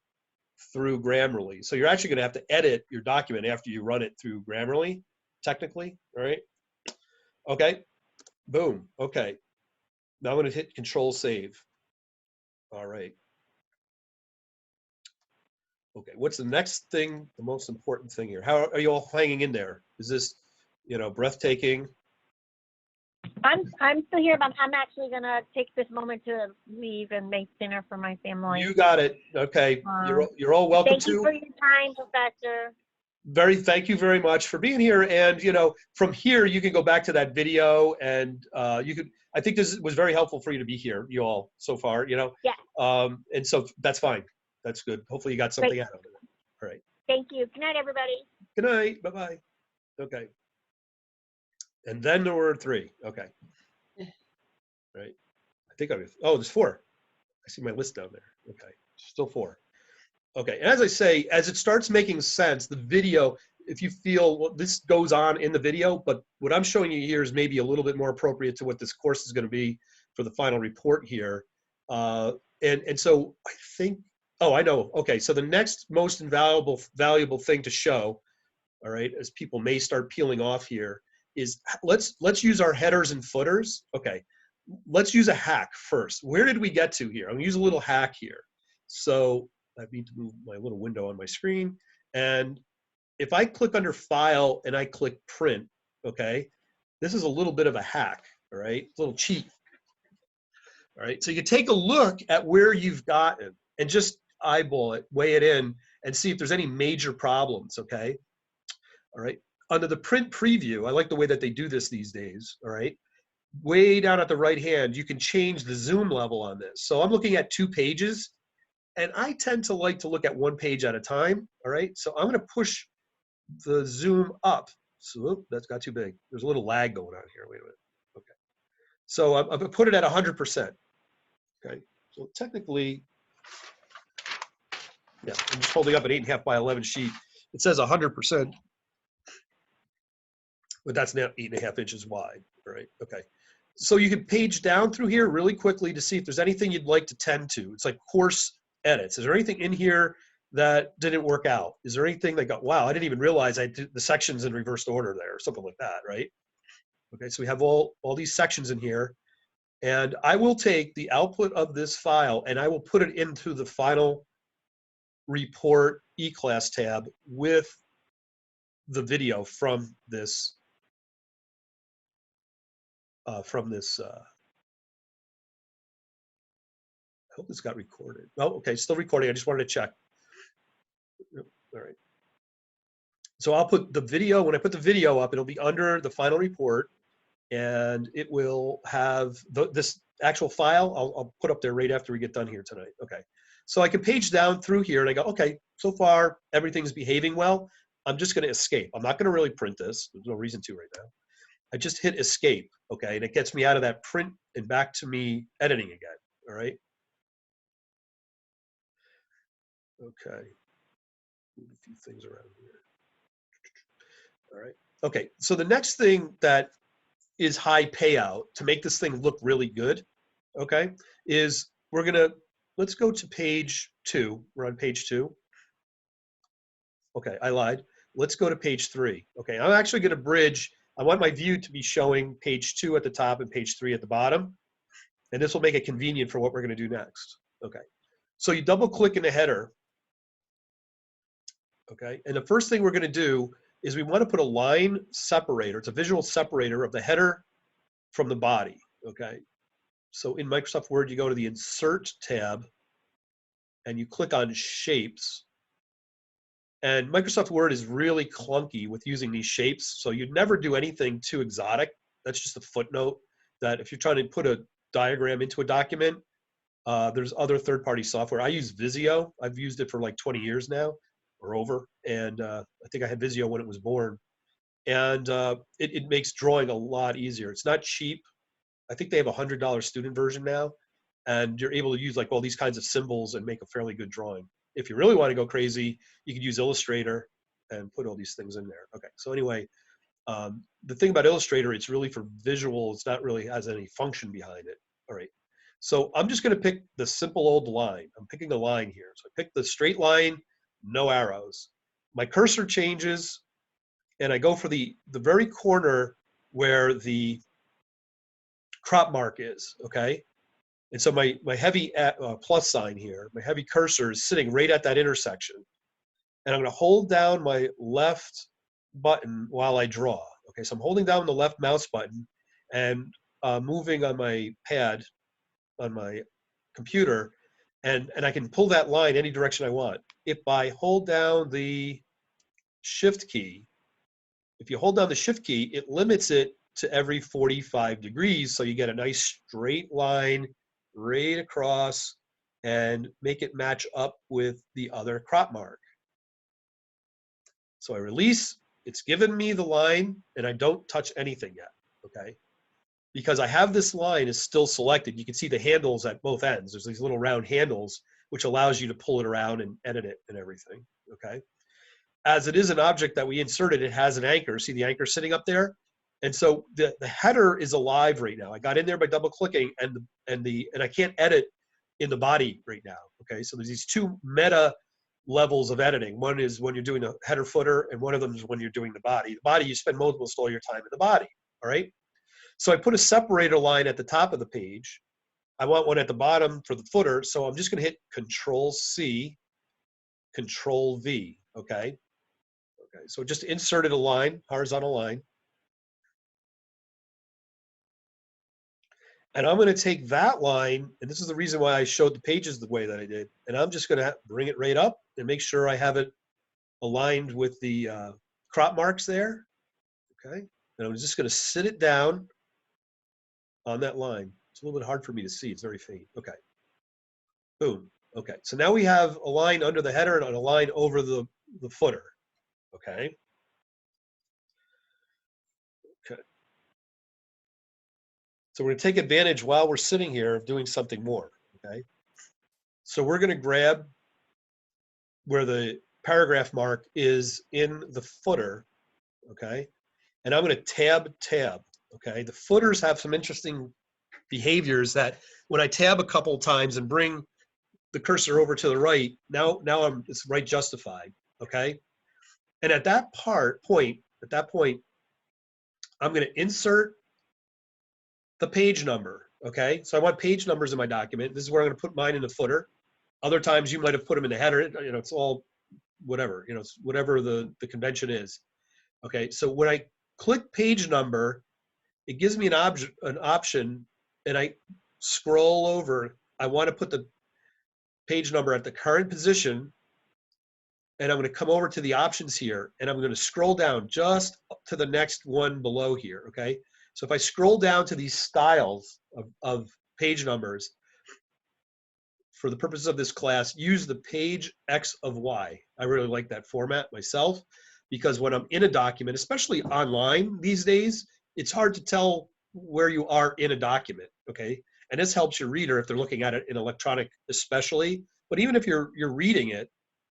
through Grammarly. So you're actually gonna have to edit your document after you run it through Grammarly, technically, all right? Okay, boom, okay. Now I'm gonna hit Control Save. All right. Okay, what's the next thing, the most important thing here? How are you all hanging in there? Is this, you know, breathtaking? I'm still here, but I'm actually gonna take this moment to leave and make dinner for my family. You got it. Okay, you're all welcome thank you for your time, Professor. Thank you very much for being here. And you know, from here you can go back to that video, and you could. I think this was very helpful for you to be here, you all, so far. You know. Yeah. And so that's fine. That's good. Hopefully you got something out of it. All right. Thank you. Good night, everybody. Good night. Bye bye. Okay. And then there were 3. Okay. Right. I think oh, there's 4. I see my list down there. Okay. Still 4. Okay. And as I say, as it starts making sense, the video, if you feel, well, this goes on in the video, but what I'm showing you here is maybe a little bit more appropriate to what this course is going to be for the final report here. And so I think, oh, I know. Okay. So the next most valuable thing to show, all right, as people may start peeling off here, is let's use our headers and footers. Okay. Let's use a hack first. Where did we get to here? I'm gonna use a little hack here. So I need to move my little window on my screen. And if I click under File and I click Print, okay, this is a little bit of a hack, all right, a little cheat. All right, so you take a look at where you've gotten and just eyeball it, weigh it in, and see if there's any major problems, okay? All right, under the print preview, I like the way that they do this these days, all right? Way down at the right hand, you can change the zoom level on this. So I'm looking at 2 pages, and I tend to like to look at 1 page at a time, all right? So I'm gonna push the zoom up. So oops, that's got too big. There's a little lag going on here, wait a minute, okay. So I'm gonna put it at 100%, okay? So technically, yeah, I'm just holding up an 8.5 by 11 sheet. It says 100%, but that's now 8.5 inches wide, right? Okay. So you can page down through here really quickly to see if there's anything you'd like to tend to. It's like course edits. Is there anything in here that didn't work out? Is there anything that got, wow, I didn't even realize I did the sections in reversed order there, or something like that, right? Okay, so we have all these sections in here, and I will take the output of this file and I will put it into the final report eClass tab with the video from this I hope this got recorded. Oh, okay, still recording. I just wanted to check. Yep, all right. So I'll put the video, when I put the video up, it'll be under the final report, and it will have this actual file. I'll put up there right after we get done here tonight. Okay. So I can page down through here and I go, okay, so far everything's behaving well. I'm just going to escape. I'm not going to really print this. There's no reason to right now. I just hit escape, okay, and it gets me out of that print and back to me editing again, all right? Okay, move a few things around here. All right, okay, so the next thing that is high payout to make this thing look really good, okay, is let's go to page 2. We're on page 2. Okay, I lied. Let's go to page 3. Okay, I'm actually gonna bridge. I want my view to be showing page 2 at the top and page 3 at the bottom. And this will make it convenient for what we're gonna do next. Okay, so you double click in the header. okay? And the first thing we're gonna do is we wanna put a line separator. It's a visual separator of the header from the body, okay? So in Microsoft Word, you go to the Insert tab and you click on Shapes. And Microsoft Word is really clunky with using these shapes, so you'd never do anything too exotic. That's just a footnote that if you're trying to put a diagram into a document, there's other third-party software. I use Visio. I've used it for like 20 years now or over, and I think I had Visio when it was born. And it makes drawing a lot easier. It's not cheap. I think they have a $100 student version now, and you're able to use like all these kinds of symbols and make a fairly good drawing. If you really want to go crazy, you could use Illustrator and put all these things in there. Okay, so anyway, the thing about Illustrator, it's really for visual. It's not really has any function behind it. All right, so I'm just going to pick the simple old line. I'm picking a line here. So I pick the straight line, no arrows. My cursor changes, and I go for the very corner where the crop mark is, okay? And so my heavy plus sign here, my heavy cursor is sitting right at that intersection. And I'm gonna hold down my left button while I draw. Okay, so I'm holding down the left mouse button and moving on my pad on my computer, and I can pull that line any direction I want. If I hold down the shift key, if you hold down the shift key, it limits it to every 45 degrees. So you get a nice straight line right across and make it match up with the other crop mark. So I release, it's given me the line and I don't touch anything yet, okay? Because I have this line is still selected. You can see the handles at both ends. There's these little round handles, which allows you to pull it around and edit it and everything, okay? As it is an object that we inserted, it has an anchor. See the anchor sitting up there? And so the header is alive right now. I got in there by double clicking and I can't edit in the body right now. Okay, so there's these two meta levels of editing. One is when you're doing the header footer, and one of them is when you're doing the body. The body, you spend most of your time in the body. All right. So I put a separator line at the top of the page. I want one at the bottom for the footer. So I'm just going to hit Control C, Control V. Okay. Okay, so just inserted a line, horizontal line. And I'm going to take that line, and this is the reason why I showed the pages the way that I did, and I'm just going to bring it right up and make sure I have it aligned with the crop marks there, okay? And I'm just going to sit it down on that line. It's a little bit hard for me to see. It's very faint. Okay. Boom. Okay, so now we have a line under the header and a line over the footer, okay? Okay. So we're going to take advantage while we're sitting here of doing something more, okay? So we're going to grab where the paragraph mark is in the footer, okay? And I'm going to tab, okay? The footers have some interesting behaviors that when I tab a couple times and bring the cursor over to the right, now it's right justified, okay? And at that point, I'm going to insert the page number, okay? So I want page numbers in my document. This is where I'm going to put mine in the footer. Other times you might have put them in the header. You know, it's all whatever. You know, it's whatever the convention is. Okay, so when I click page number, it gives me an option, and I scroll over. I want to put the page number at the current position, and I'm going to come over to the options here, and I'm going to scroll down just to the next one below here. Okay, so if I scroll down to these styles of page numbers, for the purposes of this class, use the page X of Y. I really like that format myself, because when I'm in a document, especially online these days, it's hard to tell where you are in a document, okay? And this helps your reader if they're looking at it in electronic especially, but even if you're reading it,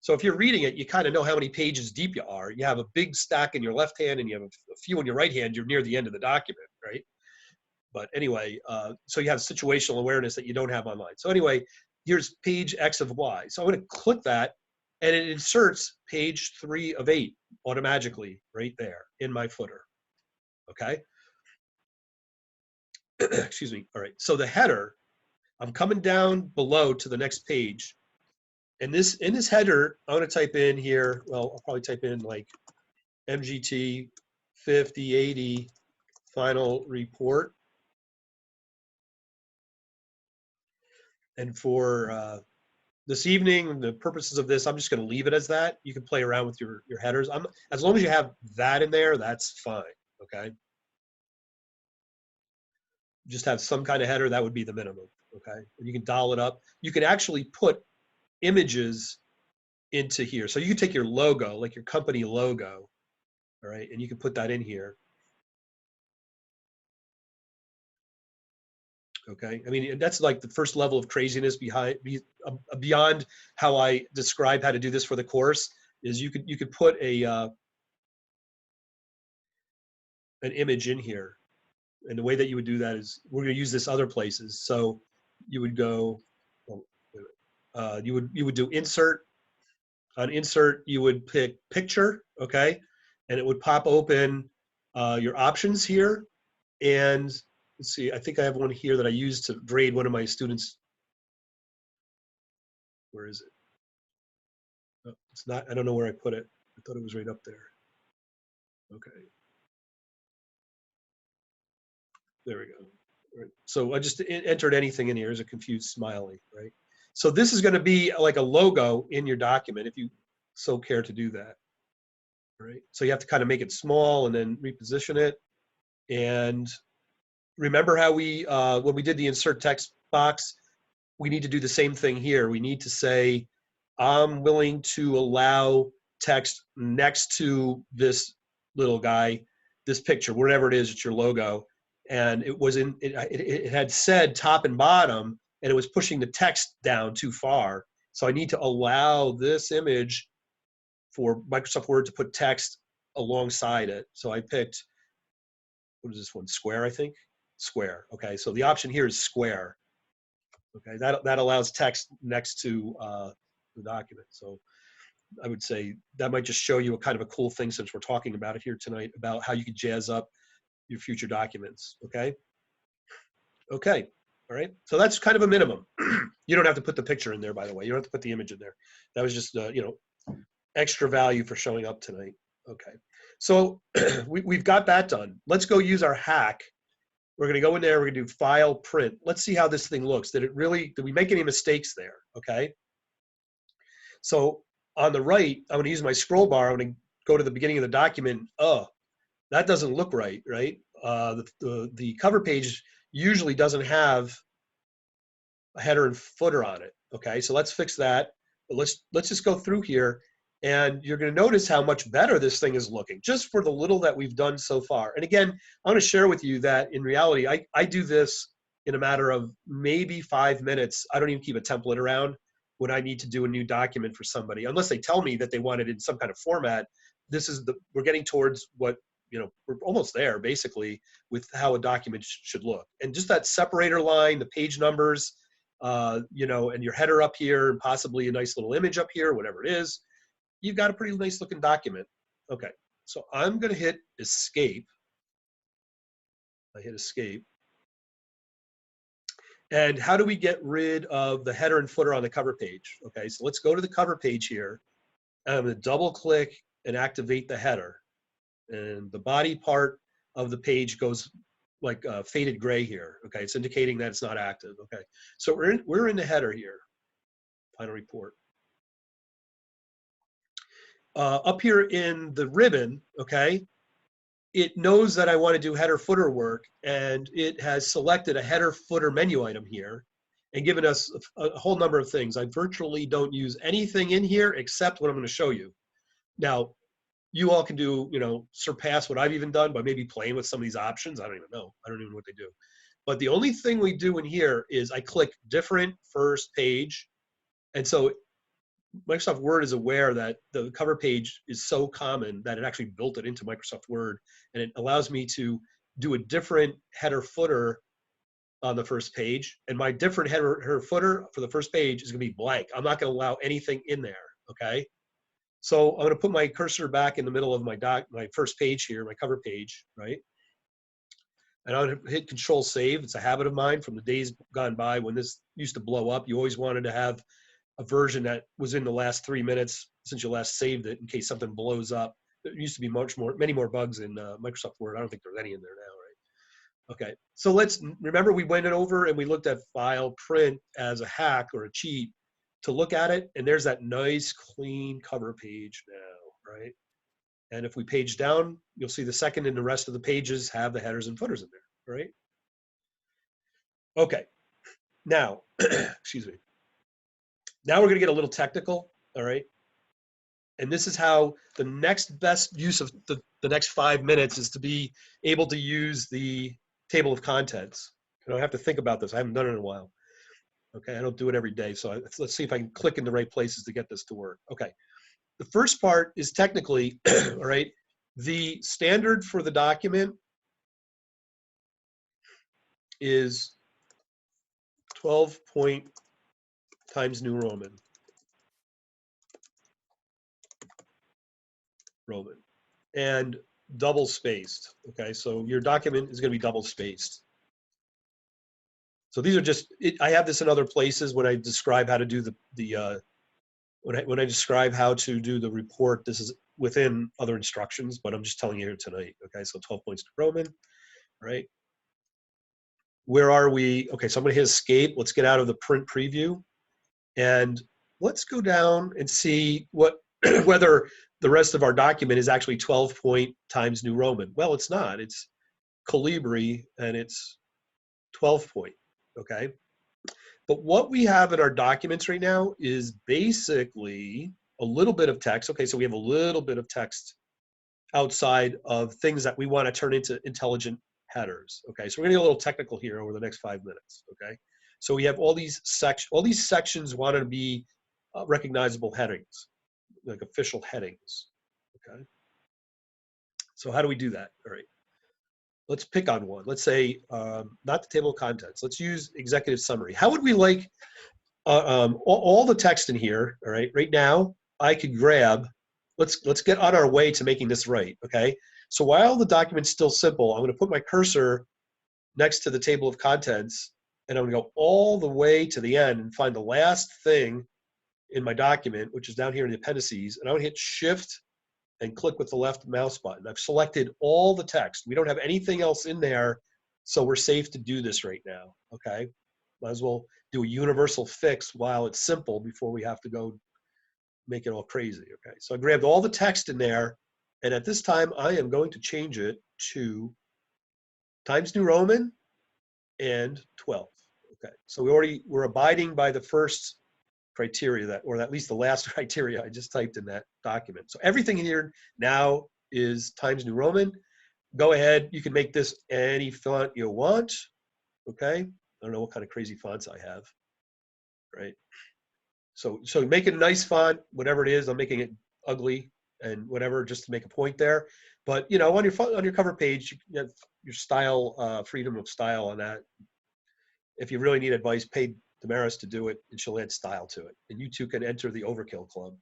so if you're reading it, you kind of know how many pages deep you are. You have a big stack in your left hand and you have a few in your right hand, you're near the end of the document, right? But anyway, so you have situational awareness that you don't have online. So anyway, here's page X of Y. So I'm going to click that, and it inserts page 3 of 8 automatically right there in my footer. Okay. Excuse me. All right. So the header, I'm coming down below to the next page, And this in this header, I'm going to type in here, well, I'll probably type in like MGT5080 final report. And for this evening, the purposes of this, I'm just going to leave it as that. You can play around with your headers. As long as you have that in there, that's fine, okay? Just have some kind of header, that would be the minimum, okay? And you can dial it up. You can actually put images into here. So you can take your logo, like your company logo, all right, and you can put that in here. Okay, I mean, that's like the first level of craziness beyond how I describe how to do this for the course. Is you could put an image in here, and the way that you would do that is we're going to use this other places. So you would go, you would do insert. On insert, you would pick picture, okay, and it would pop open your options here. And let's see, I think I have one here that I used to grade one of my students. Where is it? Oh, it's not, I don't know where I put it. I thought it was right up there. Okay. There we go. All right. So I just entered anything in here as a confused smiley, right? So this is going to be like a logo in your document if you so care to do that, right? So you have to kind of make it small and then reposition it. And remember how we, when we did the insert text box, we need to do the same thing here. We need to say, I'm willing to allow text next to this little guy, this picture, whatever it is, it's your logo. And it was it had said top and bottom, and it was pushing the text down too far. So I need to allow this image for Microsoft Word to put text alongside it. So I picked, what is this one? Square, I think? Square. Okay, so the option here is square. Okay, that allows text next to the document. So I would say that might just show you a kind of a cool thing, since we're talking about it here tonight, about how you can jazz up your future documents. Okay. Okay. All right. So that's kind of a minimum. You don't have to put the picture in there, by the way. You don't have to put the image in there. That was just extra value for showing up tonight. Okay. So we've got that done. Let's go use our hack. We're going to go in there. We're going to do file print. Let's see how this thing looks. Did we make any mistakes there? Okay. So on the right, I'm going to use my scroll bar. I'm going to go to the beginning of the document. Oh, that doesn't look right, right? The cover page usually doesn't have a header and footer on it. Okay, so let's fix that. But let's just go through here, and you're going to notice how much better this thing is looking, just for the little that we've done so far. And again, I'm going to share with you that in reality, I do this in a matter of maybe 5 minutes. I don't even keep a template around when I need to do a new document for somebody, unless they tell me that they want it in some kind of format. We're getting towards what, we're almost there basically with how a document should look. And just that separator line, the page numbers, and your header up here, and possibly a nice little image up here, whatever it is, you've got a pretty nice looking document. Okay, so I'm going to hit escape. I hit escape. And how do we get rid of the header and footer on the cover page? Okay, so let's go to the cover page here. And I'm going to double click and activate the header. And the body part of the page goes like faded gray here. Okay, it's indicating that it's not active. Okay, so we're in the header here. Final report. Up here in the ribbon, okay, it knows that I want to do header footer work, and it has selected a header footer menu item here and given us a whole number of things. I virtually don't use anything in here except what I'm going to show you. Now, you all can do, surpass what I've even done by maybe playing with some of these options. I don't even know. I don't even know what they do. But the only thing we do in here is I click different first page. And so Microsoft Word is aware that the cover page is so common that it actually built it into Microsoft Word, and it allows me to do a different header footer on the first page. And my different header footer for the first page is going to be blank. I'm not going to allow anything in there. Okay. So I'm going to put my cursor back in the middle of my first page here, my cover page, right? And I'm going to hit Control Save. It's a habit of mine from the days gone by when this used to blow up. You always wanted to have a version that was in the last 3 minutes since you last saved it in case something blows up. There used to be many more bugs in Microsoft Word. I don't think there's any in there now, right? Okay, so let's remember we went over and we looked at file print as a hack or a cheat to look at it, and there's that nice clean cover page now, right? And if we page down, you'll see the second and the rest of the pages have the headers and footers in there, right? Okay, now, excuse me. Now we're gonna get a little technical, all right? And this is how the next best use of the next 5 minutes is to be able to use the table of contents. I have to think about this. I haven't done it in a while. Okay, I don't do it every day. So let's see if I can click in the right places to get this to work. Okay, the first part is technically, all right, the standard for the document is 12 point Times New Roman. And double spaced. Okay, so your document is going to be double spaced. So these are just, I have this in other places when I describe how to do when I describe how to do the report. This is within other instructions, but I'm just telling you here tonight. Okay, so 12 points to Roman, right? Where are we? Okay, so I'm going to hit escape. Let's get out of the print preview, and let's go down and see what whether the rest of our document is actually 12 point Times New Roman. Well, it's not. It's Calibri and it's 12 point. Okay. But what we have in our documents right now is basically a little bit of text. Okay, so we have a little bit of text outside of things that we want to turn into intelligent headers. Okay, so we're gonna get a little technical here over the next 5 minutes. Okay, so we have all these sections want to be recognizable headings, like official headings. Okay, so how do we do that? All right. Let's pick on one. Let's say not the table of contents. Let's use executive summary. How would we like all the text in here? All right, right now I could grab. Let's get on our way to making this right. Okay, so while the document's still simple, I'm going to put my cursor next to the table of contents, and I'm going to go all the way to the end and find the last thing in my document, which is down here in the appendices, and I'm going to hit Shift and click with the left mouse button. I've selected all the text. We don't have anything else in there, so we're safe to do this right now, okay? Might as well do a universal fix while it's simple before we have to go make it all crazy, okay? So I grabbed all the text in there, and at this time, I am going to change it to Times New Roman and 12, okay? So we're abiding by the first criteria that, or at least the last criteria I just typed in that document. So everything here now is Times New Roman. Go ahead, you can make this any font you want, okay? I don't know what kind of crazy fonts I have, right? So make it a nice font, whatever it is. I'm making it ugly and whatever, just to make a point there. But you know, on your cover page, you have your style, freedom of style on that. If you really need advice, pay Damaris to do it, and she'll add style to it. And you two can enter the Overkill Club.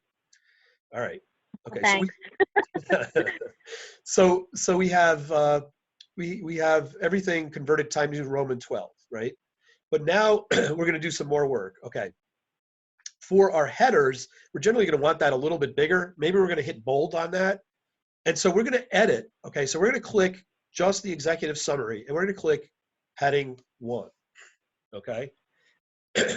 All right. Okay. Thanks. So we have we have everything converted Times New Roman 12, right? But now we're going to do some more work. Okay. For our headers, we're generally going to want that a little bit bigger. Maybe we're going to hit bold on that. And so we're going to edit. Okay. So we're going to click just the executive summary, and we're going to click heading 1. Okay.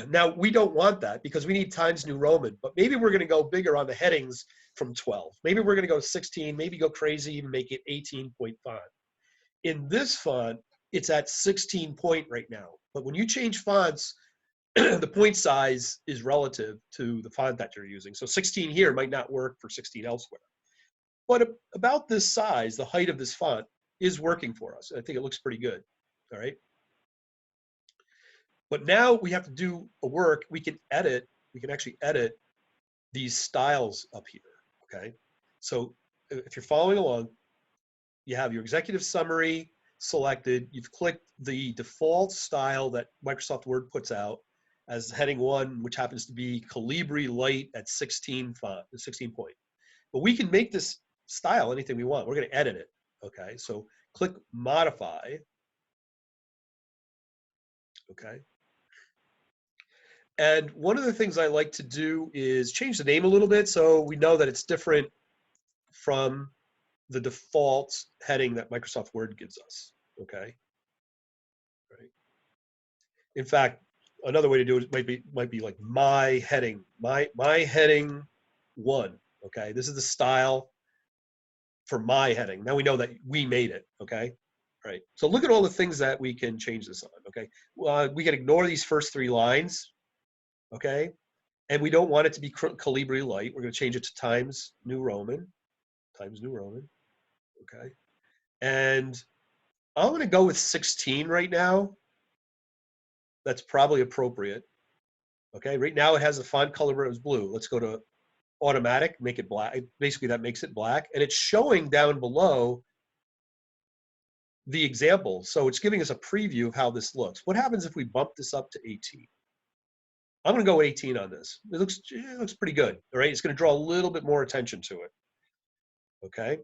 Now we don't want that because we need Times New Roman, but maybe we're going to go bigger on the headings from 12. Maybe we're going to go 16, maybe go crazy, even make it 18 point font. In this font, it's at 16 point right now. But when you change fonts, the point size is relative to the font that you're using. So 16 here might not work for 16 elsewhere. But about this size, the height of this font is working for us. I think it looks pretty good. All right. But now we have to do a work. We can actually edit these styles up here, okay? So if you're following along, you have your executive summary selected. You've clicked the default style that Microsoft Word puts out as heading 1, which happens to be Calibri Light at 16 font, 16 point. But we can make this style anything we want. We're going to edit it, okay? So click Modify, okay? And one of the things I like to do is change the name a little bit so we know that it's different from the default heading that Microsoft Word gives us. Okay. Right. In fact, another way to do it might be like my heading, my heading one. Okay. This is the style for my heading. Now we know that we made it. Okay. Right. So look at all the things that we can change this on. Okay. We can ignore these first three lines. Okay. And we don't want it to be Calibri light. We're going to change it to Times New Roman. Times New Roman. Okay. And I'm going to go with 16 right now. That's probably appropriate. Okay. Right now it has the font color as blue. Let's go to automatic, make it black. Basically, that makes it black. And it's showing down below the example. So it's giving us a preview of how this looks. What happens if we bump this up to 18? I'm going to go with 18 on this. It looks pretty good. All right. It's going to draw a little bit more attention to it. Okay.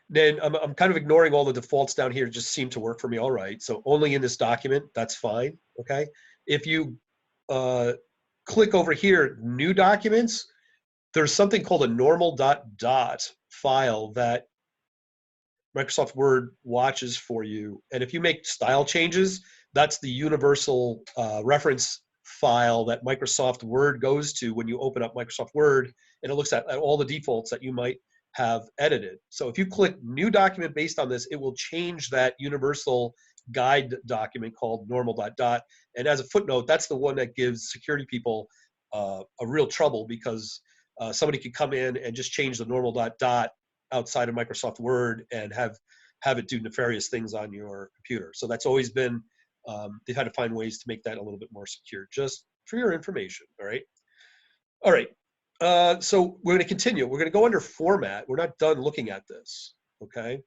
Then I'm kind of ignoring all the defaults down here. Just seem to work for me all right. So only in this document, that's fine. Okay. If you click over here, new documents, there's something called a normal.dot file that Microsoft Word watches for you. And if you make style changes, that's the universal reference file that Microsoft Word goes to when you open up Microsoft Word, and it looks at all the defaults that you might have edited. So if you click new document based on this, it will change that universal guide document called normal.dot. And as a footnote, that's the one that gives security people a real trouble, because somebody could come in and just change the normal.dot outside of Microsoft Word and have it do nefarious things on your computer. So that's always been, they've had to find ways to make that a little bit more secure, just for your information. All right. All right. So we're going to continue. We're going to go under format. We're not done looking at this. Okay.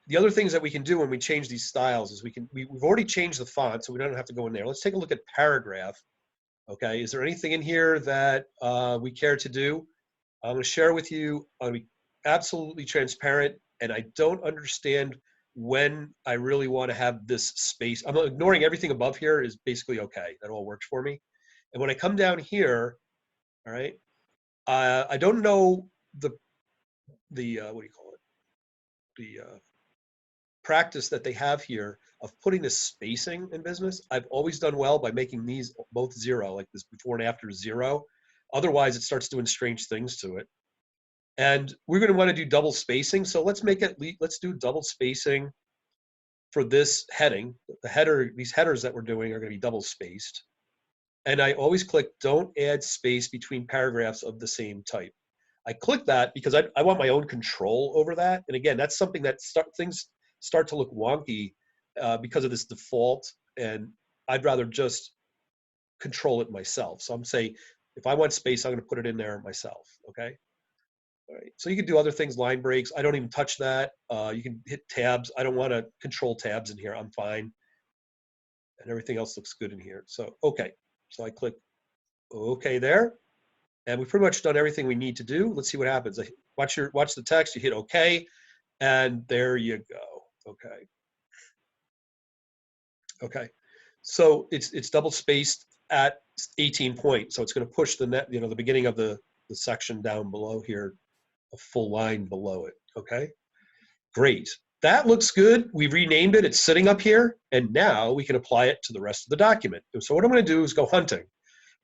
The other things that we can do when we change these styles is we've already changed the font, so we don't have to go in there. Let's take a look at paragraph. Okay. Is there anything in here that we care to do? I'm going to share with you. I'm going to be absolutely transparent, and I don't understand when I really want to have this space. I'm ignoring everything above here is basically okay. That all works for me. And when I come down here, all right, I don't know the what do you call it? The practice that they have here of putting this spacing in business. I've always done well by making these both zero, like this before and after zero. Otherwise, it starts doing strange things to it. And we're going to want to do double spacing. So let's do double spacing for this heading. These headers that we're doing are going to be double spaced. And I always click don't add space between paragraphs of the same type. I click that because I want my own control over that. And again, that's something that things start to look wonky because of this default. And I'd rather just control it myself. So I'm saying, if I want space, I'm going to put it in there myself. Okay. All right. So you can do other things, line breaks. I don't even touch that. You can hit tabs. I don't want to control tabs in here. I'm fine. And everything else looks good in here. So, okay. So I click okay there. And we've pretty much done everything we need to do. Let's see what happens. Watch the text, you hit okay, and there you go. Okay. Okay. So it's double spaced at 18 points. So it's going to push the beginning of the section down below here, a full line below it. Okay. Great. That looks good. We've renamed it. It's sitting up here. And now we can apply it to the rest of the document. So what I'm going to do is go hunting.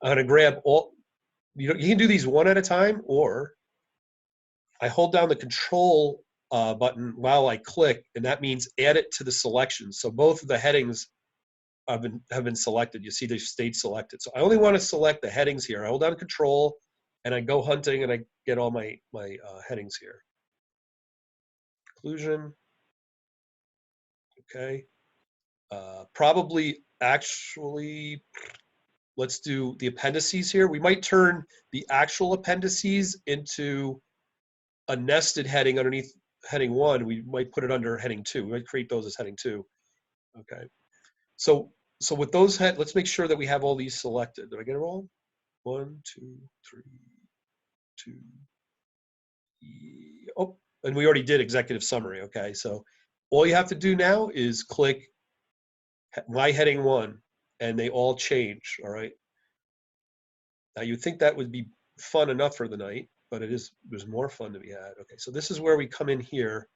I'm going to grab all, you can do these one at a time, or I hold down the control button while I click, and that means add it to the selection. So both of the headings have been selected. You see they've stayed selected. So I only want to select the headings here. I hold down control, and I go hunting, and I get all my headings here. Conclusion. Okay. Probably actually, let's do the appendices here. We might turn the actual appendices into a nested heading underneath heading 1. We might put it under heading 2. We might create those as heading 2. Okay. So with those let's make sure that we have all these selected. Did I get it all? 1, 2, 3, 2. Oh, and we already did executive summary. Okay. So All you have to do now is click my heading 1, and they all change, all right? Now you'd think that would be fun enough for the night, but there's more fun to be had. Okay, so this is where we come in here,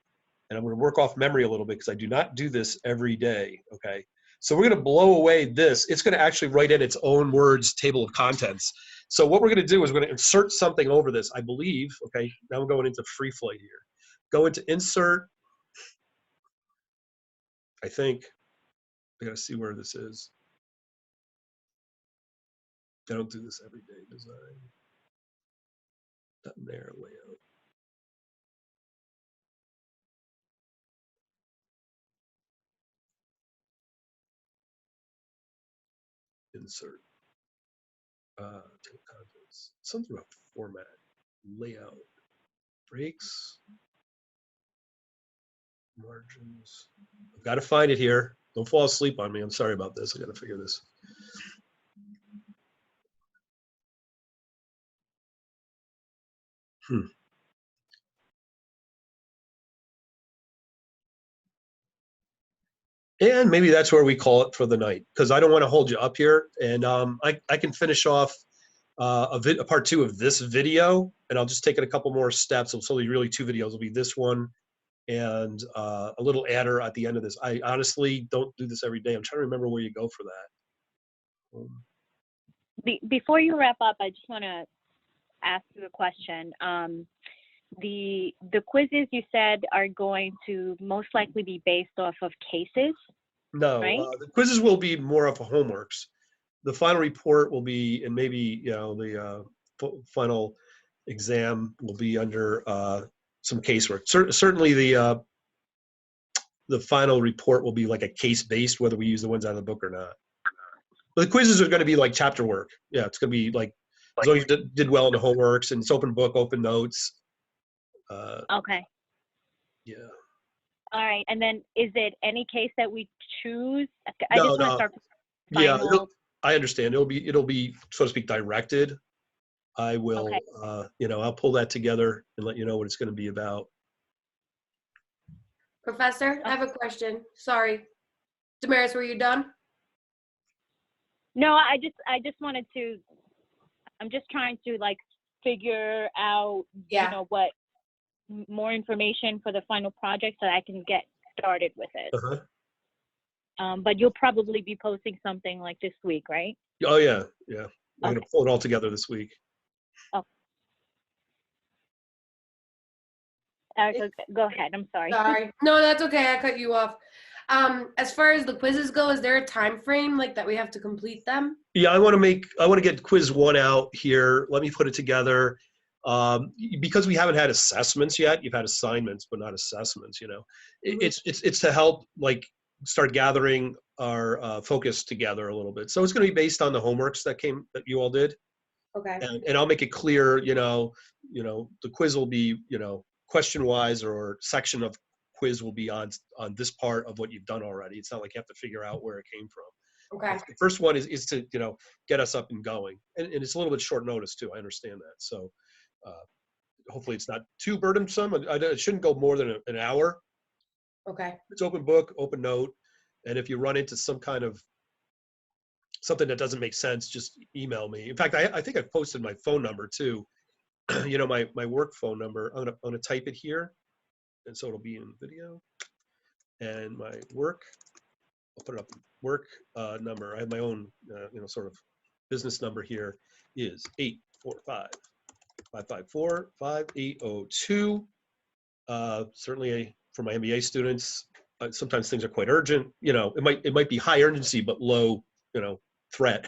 and I'm gonna work off memory a little bit because I do not do this every day, okay? So we're gonna blow away this. It's gonna actually write in its own words table of contents. So what we're gonna do is we're gonna insert something over this, I believe, okay? Now I'm going into free flight here. Go into insert, I think. I gotta see where this is. I don't do this every day, design. Nothing there, layout. Insert. Table contents. Something about format, layout, breaks, margins. I've got to find it here. Don't fall asleep on me. I'm sorry about this. I got to figure this. And maybe that's where we call it for the night, because I don't want to hold you up here. And I can finish off a part 2 of this video, and I'll just take it a couple more steps. It'll be really 2 videos. It'll be this one and a little adder at the end of this. I honestly don't do this every day. I'm trying to remember where you go for that. Before you wrap up, I just want to ask you a question. The quizzes you said are going to most likely be based off of cases. No, right? The quizzes will be more of a homeworks. The final report will be, and maybe the final exam will be under some casework. Certainly, the final report will be like a case based, whether we use the ones out of the book or not. But the quizzes are going to be like chapter work. Yeah, it's going to be like as long as you did well in the homeworks, and it's open book, open notes. Okay. Yeah. All right. And then is it any case that we choose? I No, just want to no. start Yeah, final. I understand. It'll be so to speak directed. I will, Okay. I'll pull that together and let you know what it's going to be about. Professor, I have a question. Sorry. Damaris, were you done? No, I just wanted to, I'm just trying to like figure out, Yeah. what more information for the final project so that I can get started with it. Uh-huh. But you'll probably be posting something like this week, right? Oh yeah, yeah. I'm Okay. gonna pull it all together this week. Oh. Erica, go ahead. I'm sorry. Sorry. No, that's okay. I cut you off. As far as the quizzes go, is there a time frame like that we have to complete them? Yeah, I want to get quiz 1 out here. Let me put it together. Because we haven't had assessments yet. You've had assignments, but not assessments. It's to help like start gathering our focus together a little bit. So it's going to be based on the homeworks that you all did. Okay. And I'll make it clear, the quiz will be, question wise, or section of quiz will be on this part of what you've done already. It's not like you have to figure out where it came from. Okay. The first one is to, get us up and going. And it's a little bit short notice too. I understand that. So hopefully it's not too burdensome. It shouldn't go more than an hour. Okay. It's open book, open note. And if you run into some kind of something that doesn't make sense, just email me. In fact, I think I've posted my phone number too. My work phone number. I'm gonna type it here, and so it'll be in the video. And my work, I'll put it up. Work number. I have my own, sort of business number here. Is 845-554-5802. Certainly for my MBA students, sometimes things are quite urgent. It might be high urgency but low, threat,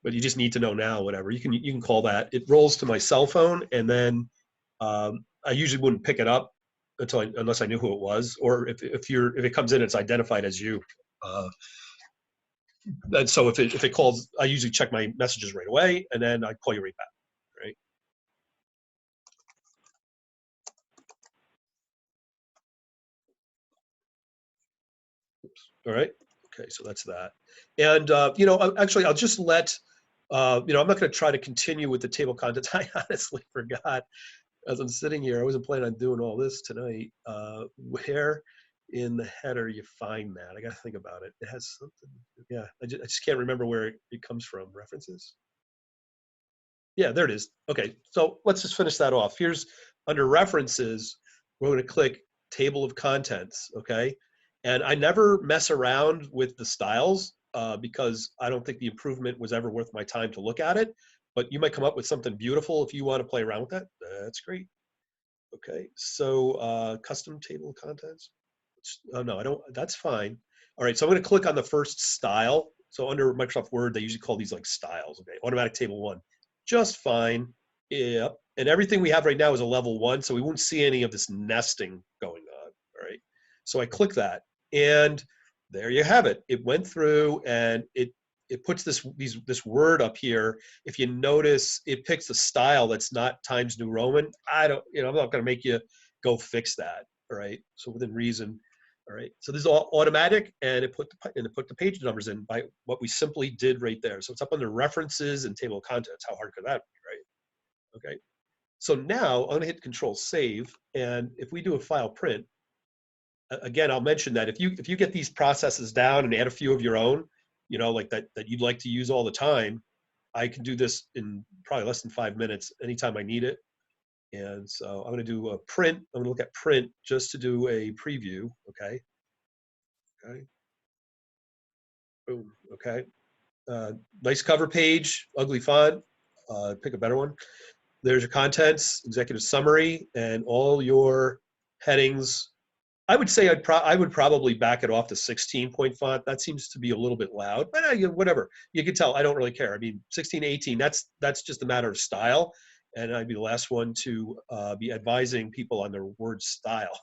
but you just need to know now. Whatever you can call that. It rolls to my cell phone, and then I usually wouldn't pick it up unless I knew who it was, or if it comes in, it's identified as you. And so if it calls, I usually check my messages right away, and then I call you right back. Right. Oops. All right. Okay. So that's that. And actually, I'll just let. I'm not going to try to continue with the table contents. I honestly forgot as I'm sitting here. I wasn't planning on doing all this tonight. Where in the header you find that. I got to think about it. It has something. Yeah, I just can't remember where it comes from. References. Yeah, there it is. Okay, so let's just finish that off. Here's under references, we're going to click table of contents, okay? And I never mess around with the styles because I don't think the improvement was ever worth my time to look at it. But you might come up with something beautiful if you want to play around with that. That's great. Okay, so custom table of contents. Oh no, I don't, that's fine. All right, so I'm going to click on the first style. So under Microsoft Word, they usually call these like styles, okay? Automatic table one, just fine. Yep, and everything we have right now is a level one, so we won't see any of this nesting going on, all right? So I click that, and there you have it. It went through, and it puts this word up here. If you notice, it picks a style that's not Times New Roman. I'm not going to make you go fix that, all right? So within reason. All right, so this is all automatic, and it put the page numbers in by what we simply did right there. So it's up under references and table of contents. How hard could that be, right? Okay, so now I'm going to hit Control Save, and if we do a file print, again, I'll mention that if you get these processes down and add a few of your own, like that you'd like to use all the time, I can do this in probably less than 5 minutes anytime I need it. And so I'm going to do a print. I'm going to look at print just to do a preview. Okay. Okay. Boom. Okay. Nice cover page, ugly font. Pick a better one. There's your contents, executive summary, and all your headings. I would say I would probably back it off to 16-point font. That seems to be a little bit loud, but whatever. You can tell I don't really care. I mean, 16, 18, that's just a matter of style. And I'd be the last one to be advising people on their word style.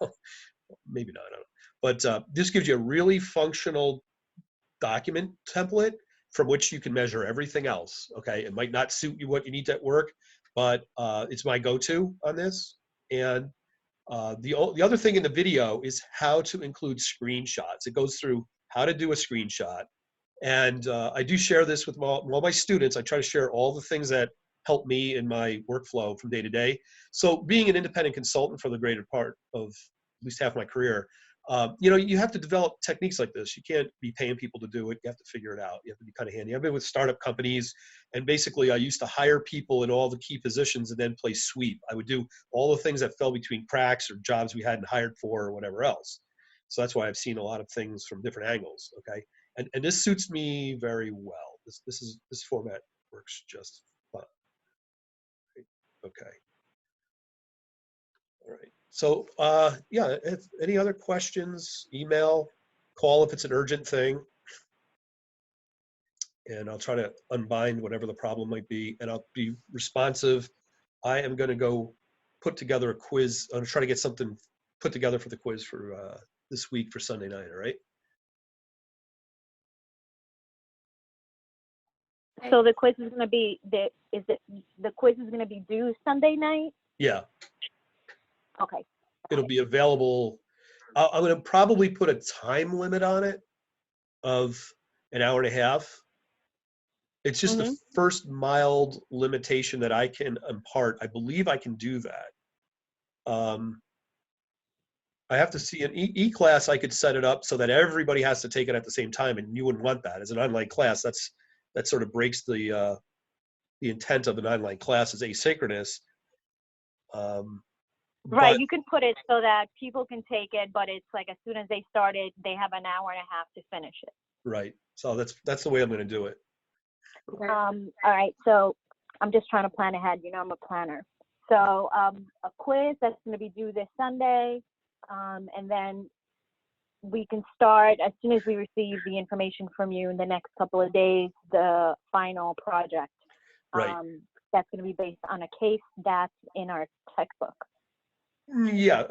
Maybe not, I don't know. But this gives you a really functional document template from which you can measure everything else. Okay, it might not suit you what you need at work, but it's my go-to on this. And the other thing in the video is how to include screenshots. It goes through how to do a screenshot. And I do share this with all my students. I try to share all the things that help me in my workflow from day to day. So being an independent consultant for the greater part of at least half my career, you have to develop techniques like this. You can't be paying people to do it. You have to figure it out. You have to be kind of handy. I've been with startup companies, and basically I used to hire people in all the key positions and then play sweep. I would do all the things that fell between cracks or jobs we hadn't hired for or whatever else. So that's why I've seen a lot of things from different angles. Okay, and this suits me very well. This format works just fine. Okay. All right. So yeah, if any other questions, email, call if it's an urgent thing, and I'll try to unbind whatever the problem might be, and I'll be responsive. I am going to go put together a quiz. I'm going to try to get something put together for the quiz for this week for Sunday night. All right. So the quiz is going to be the quiz is going to be due Sunday night? Yeah. Okay. It'll be available. I'm going to probably put a time limit on it of an hour and a half. It's just the first mild limitation that I can impart. I believe I can do that. I have to see an E-class. I could set it up so that everybody has to take it at the same time, and you wouldn't want that as an online class. That sort of breaks the intent of an online class as asynchronous. Right, but, you can put it so that people can take it, but it's like as soon as they start it, they have an hour and a half to finish it. Right. So that's the way I'm going to do it. Okay. All right, so I'm just trying to plan ahead. I'm a planner. So a quiz that's going to be due this Sunday, and then we can start as soon as we receive the information from you in the next couple of days, the final project. Right. That's going to be based on a case that's in our textbook. Yeah.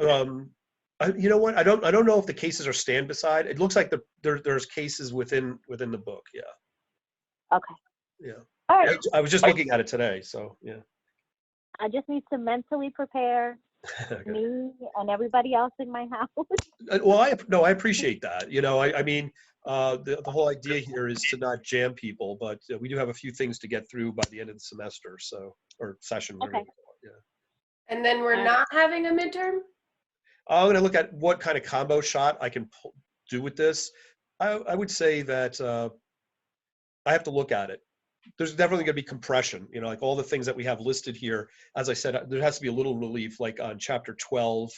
You know what? I don't know if the cases are stand beside. It looks like there's cases within the book. Yeah. Okay. Yeah. All right. I was just looking at it today. So yeah. I just need to mentally prepare Okay. me and everybody else in my house. Well, I appreciate that. I mean, the whole idea here is to not jam people, but we do have a few things to get through by the end of the semester, or session. Okay. Yeah. And then we're not having a midterm? I'm going to look at what kind of combo shot I can do with this. I would say that I have to look at it. There's definitely going to be compression, you know, like all the things that we have listed here. As I said, there has to be a little relief, like on chapter 12.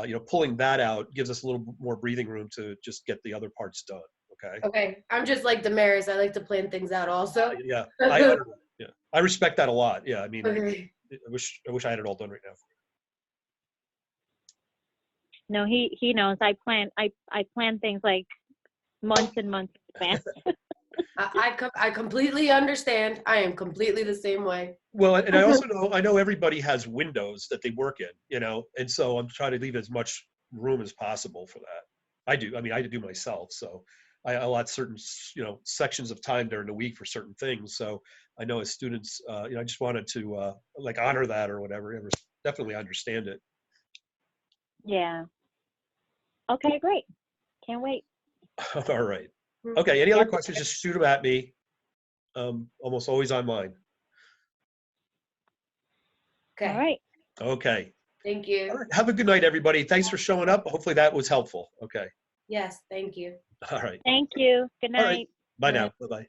You know, pulling that out gives us a little more breathing room to just get the other parts done. Okay. Okay. I'm just like Damaris. I like to plan things out also. Yeah. I don't know. Yeah. I respect that a lot. Yeah. I mean, Okay. I wish I had it all done right now. No, he knows. I plan things like months and months in advance. I completely understand. I am completely the same way. Well, and I also know, I know everybody has windows that they work in, you know, and so I'm trying to leave as much room as possible for that. I do. I mean, I do myself. So I allot certain, you know, sections of time during the week for certain things. So I know as students, you know, I just wanted to like honor that or whatever. Definitely understand it. Yeah. Okay, great. Can't wait. All right. Okay. Any other Yep. questions? Just shoot them at me. Almost always online. All Okay. right. Okay. Thank All you. right. Have a good night, everybody. Thanks for showing up. Hopefully that was helpful. Okay. Yes, thank you. All right. Thank you. Good All right. night. Bye Good night. now. Bye-bye.